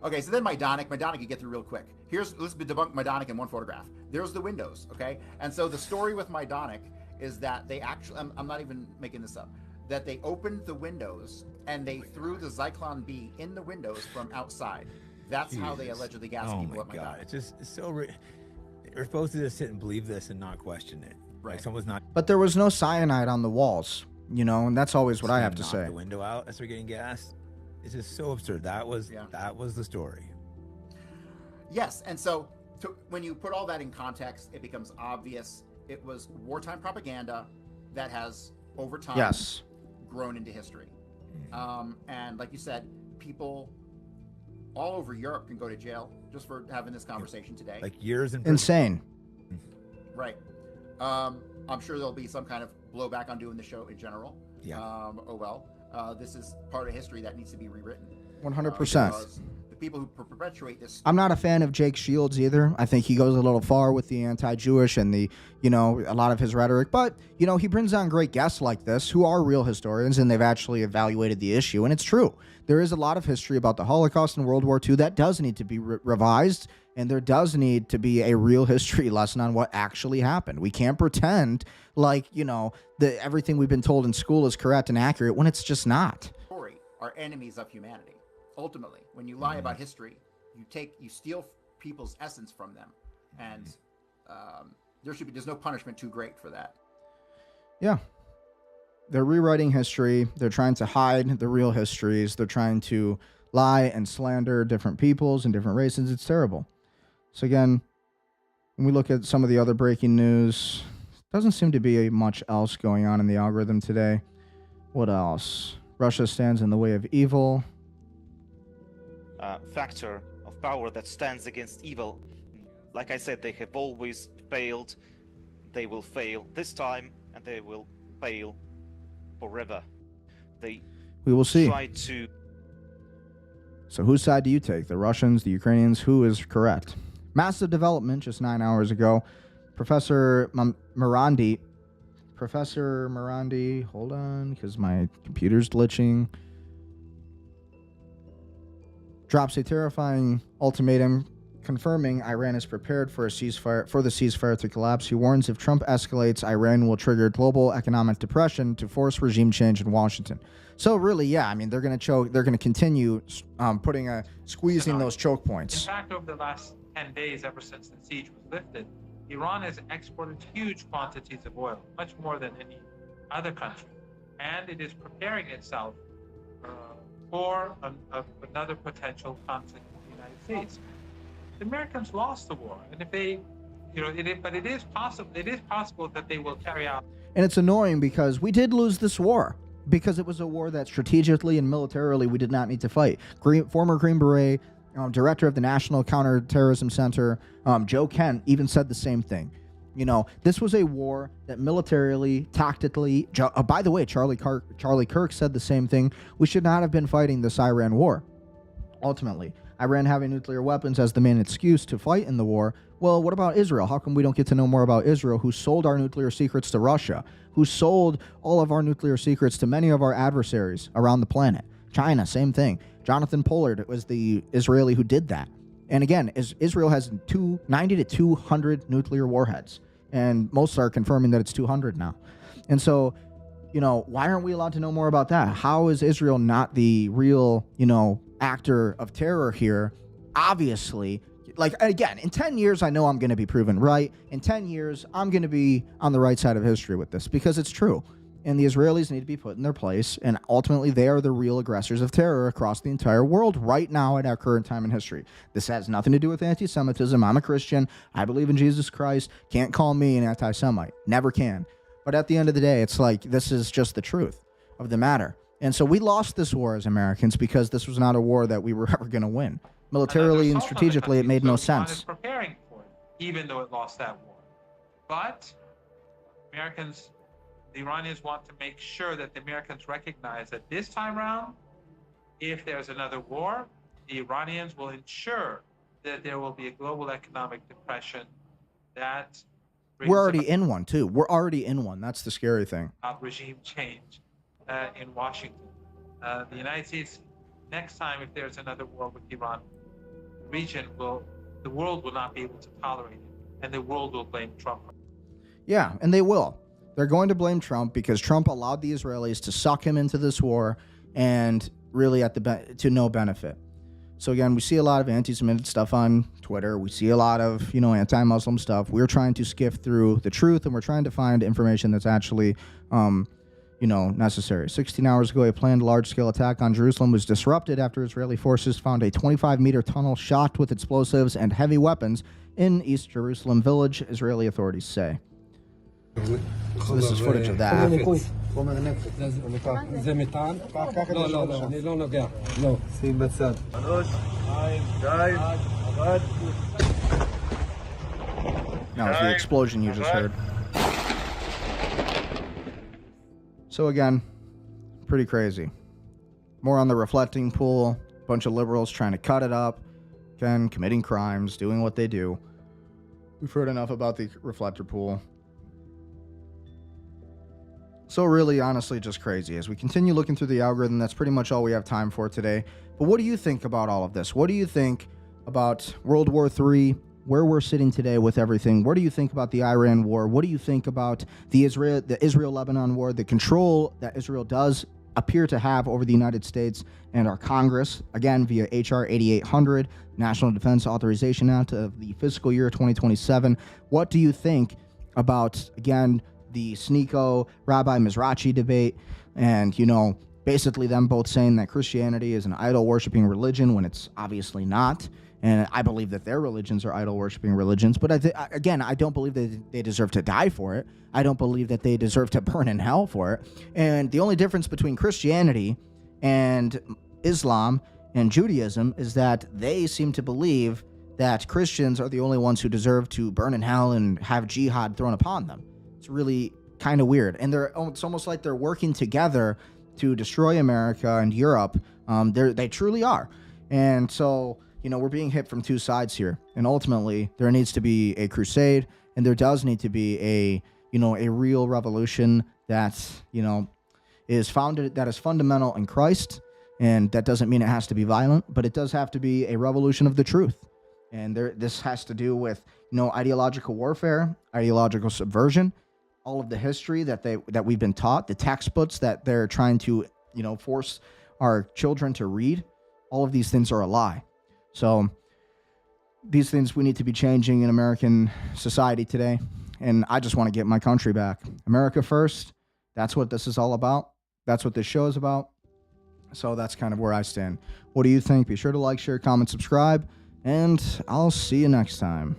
Okay, so then Majdanek you get through real quick. Let's debunk Majdanek in one photograph. There's the windows, okay? And so the story with Majdanek is that they actually, I'm not even making this up, that they opened the windows and they threw the Zyklon B in the windows from outside. That's how they allegedly gassed people at Majdanek. God, it's so... We're supposed to just sit and believe this and not question it. Right. Like someone's not... But there was no cyanide on the walls, you know, and that's always what I have to say. The window out as we're getting gassed. It's just so absurd. That was the story. Yes, and so when you put all that in context, it becomes obvious it was wartime propaganda that has, over time, grown into history. And like you said, people all over Europe can go to jail just for having this conversation today. Like years in prison. Insane. Right. I'm sure there'll be some kind of blowback on doing the show in general. Yeah. Oh well. This is part of history that needs to be rewritten. 100%. The people who perpetuate this. I'm not a fan of Jake Shields either. I think he goes a little far with the anti-Jewish and the, you know, a lot of his rhetoric. But, you know, he brings on great guests like this who are real historians and they've actually evaluated the issue. And it's true. There is a lot of history about the Holocaust and World War II that does need to be revised. And there does need to be a real history lesson on what actually happened. We can't pretend like, you know, that everything we've been told in school is correct and accurate when it's just not. Are enemies of humanity. Ultimately, when you lie about history, you steal people's essence from them, and there's no punishment too great for that. Yeah. They're rewriting history. They're trying to hide the real histories. They're trying to lie and slander different peoples and different races. It's terrible. So again, when we look at some of the other breaking news, doesn't seem to be much else going on in the algorithm today. What else? Russia stands in the way of evil. Factor of power that stands against evil. Like I said, they have always failed. They will fail this time, and they will fail forever. We will see. Try to. So whose side do you take? The Russians, the Ukrainians? Who is correct? Massive development just 9 hours ago. Professor Morandi, hold on, because my computer's glitching. Drops a terrifying ultimatum confirming Iran is prepared for the ceasefire to collapse. He warns if Trump escalates, Iran will trigger global economic depression to force regime change in Washington. So really, yeah, I mean, they're going to choke. They're going to continue squeezing those choke points. In fact, over the last 10 days, ever since the siege was lifted, Iran has exported huge quantities of oil, much more than any other country, and it is preparing itself for another potential conflict with the United States. The Americans lost the war, and if they but it is possible. It is possible that they will carry out. And it's annoying because we did lose this war because it was a war that strategically and militarily we did not need to fight. Former Green Beret, director of the National Counterterrorism Center, Joe Kent, even said the same thing. This was a war that militarily, tactically, by the way, Charlie Kirk said the same thing. We should not have been fighting this Iran war. Ultimately, Iran having nuclear weapons as the main excuse to fight in the war. Well, what about Israel? How come we don't get to know more about Israel, who sold our nuclear secrets to Russia, who sold all of our nuclear secrets to many of our adversaries around the planet? China, same thing. Jonathan Pollard was the Israeli who did that. And again, Israel has 90 to 200 nuclear warheads, and most are confirming that it's 200 now. And so, why aren't we allowed to know more about that? How is Israel not the real, actor of terror here? Obviously, again, in 10 years, I know I'm going to be proven right. In 10 years, I'm going to be on the right side of history with this because it's true. And the Israelis need to be put in their place. And ultimately, they are the real aggressors of terror across the entire world right now at our current time in history. This has nothing to do with anti-Semitism. I'm a Christian. I believe in Jesus Christ. Can't call me an anti-Semite. Never can. But at the end of the day, it's like this is just the truth of the matter. And so we lost this war as Americans because this was not a war that we were ever going to win. Militarily and strategically, it made no sense. Is preparing for it, even though it lost that war. But the Iranians want to make sure that the Americans recognize that this time around, if there's another war, the Iranians will ensure that there will be a global economic depression that we're already in one, too. We're already in one. That's the scary thing. Regime change in Washington. The United States, next time, if there's another war with Iran, the world will not be able to tolerate it, and the world will blame Trump. Yeah, and they will. They're going to blame Trump because Trump allowed the Israelis to suck him into this war and really to no benefit. So again, we see a lot of anti-Semitic stuff on Twitter. We see a lot of, anti-Muslim stuff. We're trying to skiff through the truth, and we're trying to find information that's actually, necessary. 16 hours ago, a planned large-scale attack on Jerusalem was disrupted after Israeli forces found a 25-meter tunnel shot with explosives and heavy weapons in East Jerusalem village, Israeli authorities say. So this is footage of that. That was the explosion you just heard. So again, pretty crazy. More on the reflecting pool. A bunch of liberals trying to cut it up. Again, committing crimes, doing what they do. We've heard enough about the reflector pool. So really, honestly, just crazy. As we continue looking through the algorithm, that's pretty much all we have time for today. But what do you think about all of this? What do you think about World War III, where we're sitting today with everything? What do you think about the Iran war? What do you think about the Israel-Lebanon war, the control that Israel does appear to have over the United States and our Congress, again, via H.R. 8800, National Defense Authorization Act of the fiscal year 2027? What do you think about, again, the Sneako Rabbi Mizrachi debate, and basically them both saying that Christianity is an idol-worshiping religion when it's obviously not, and I believe that their religions are idol-worshiping religions, but I don't believe that they deserve to die for it. I don't believe that they deserve to burn in hell for it. And the only difference between Christianity and Islam and Judaism is that they seem to believe that Christians are the only ones who deserve to burn in hell and have jihad thrown upon them. It's really kind of weird. And it's almost like they're working together to destroy America and Europe. They truly are. And so, we're being hit from two sides here. And ultimately, there needs to be a crusade, and there does need to be a real revolution that, is fundamental in Christ. And that doesn't mean it has to be violent, but it does have to be a revolution of the truth. And this has to do with, ideological warfare, ideological subversion, all of the history that we've been taught, the textbooks that they're trying to, force our children to read. All of these things are a lie. So these things we need to be changing in American society today. And I just want to get my country back. America first. That's what this is all about. That's what this show is about. So that's kind of where I stand. What do you think? Be sure to like, share, comment, subscribe, and I'll see you next time.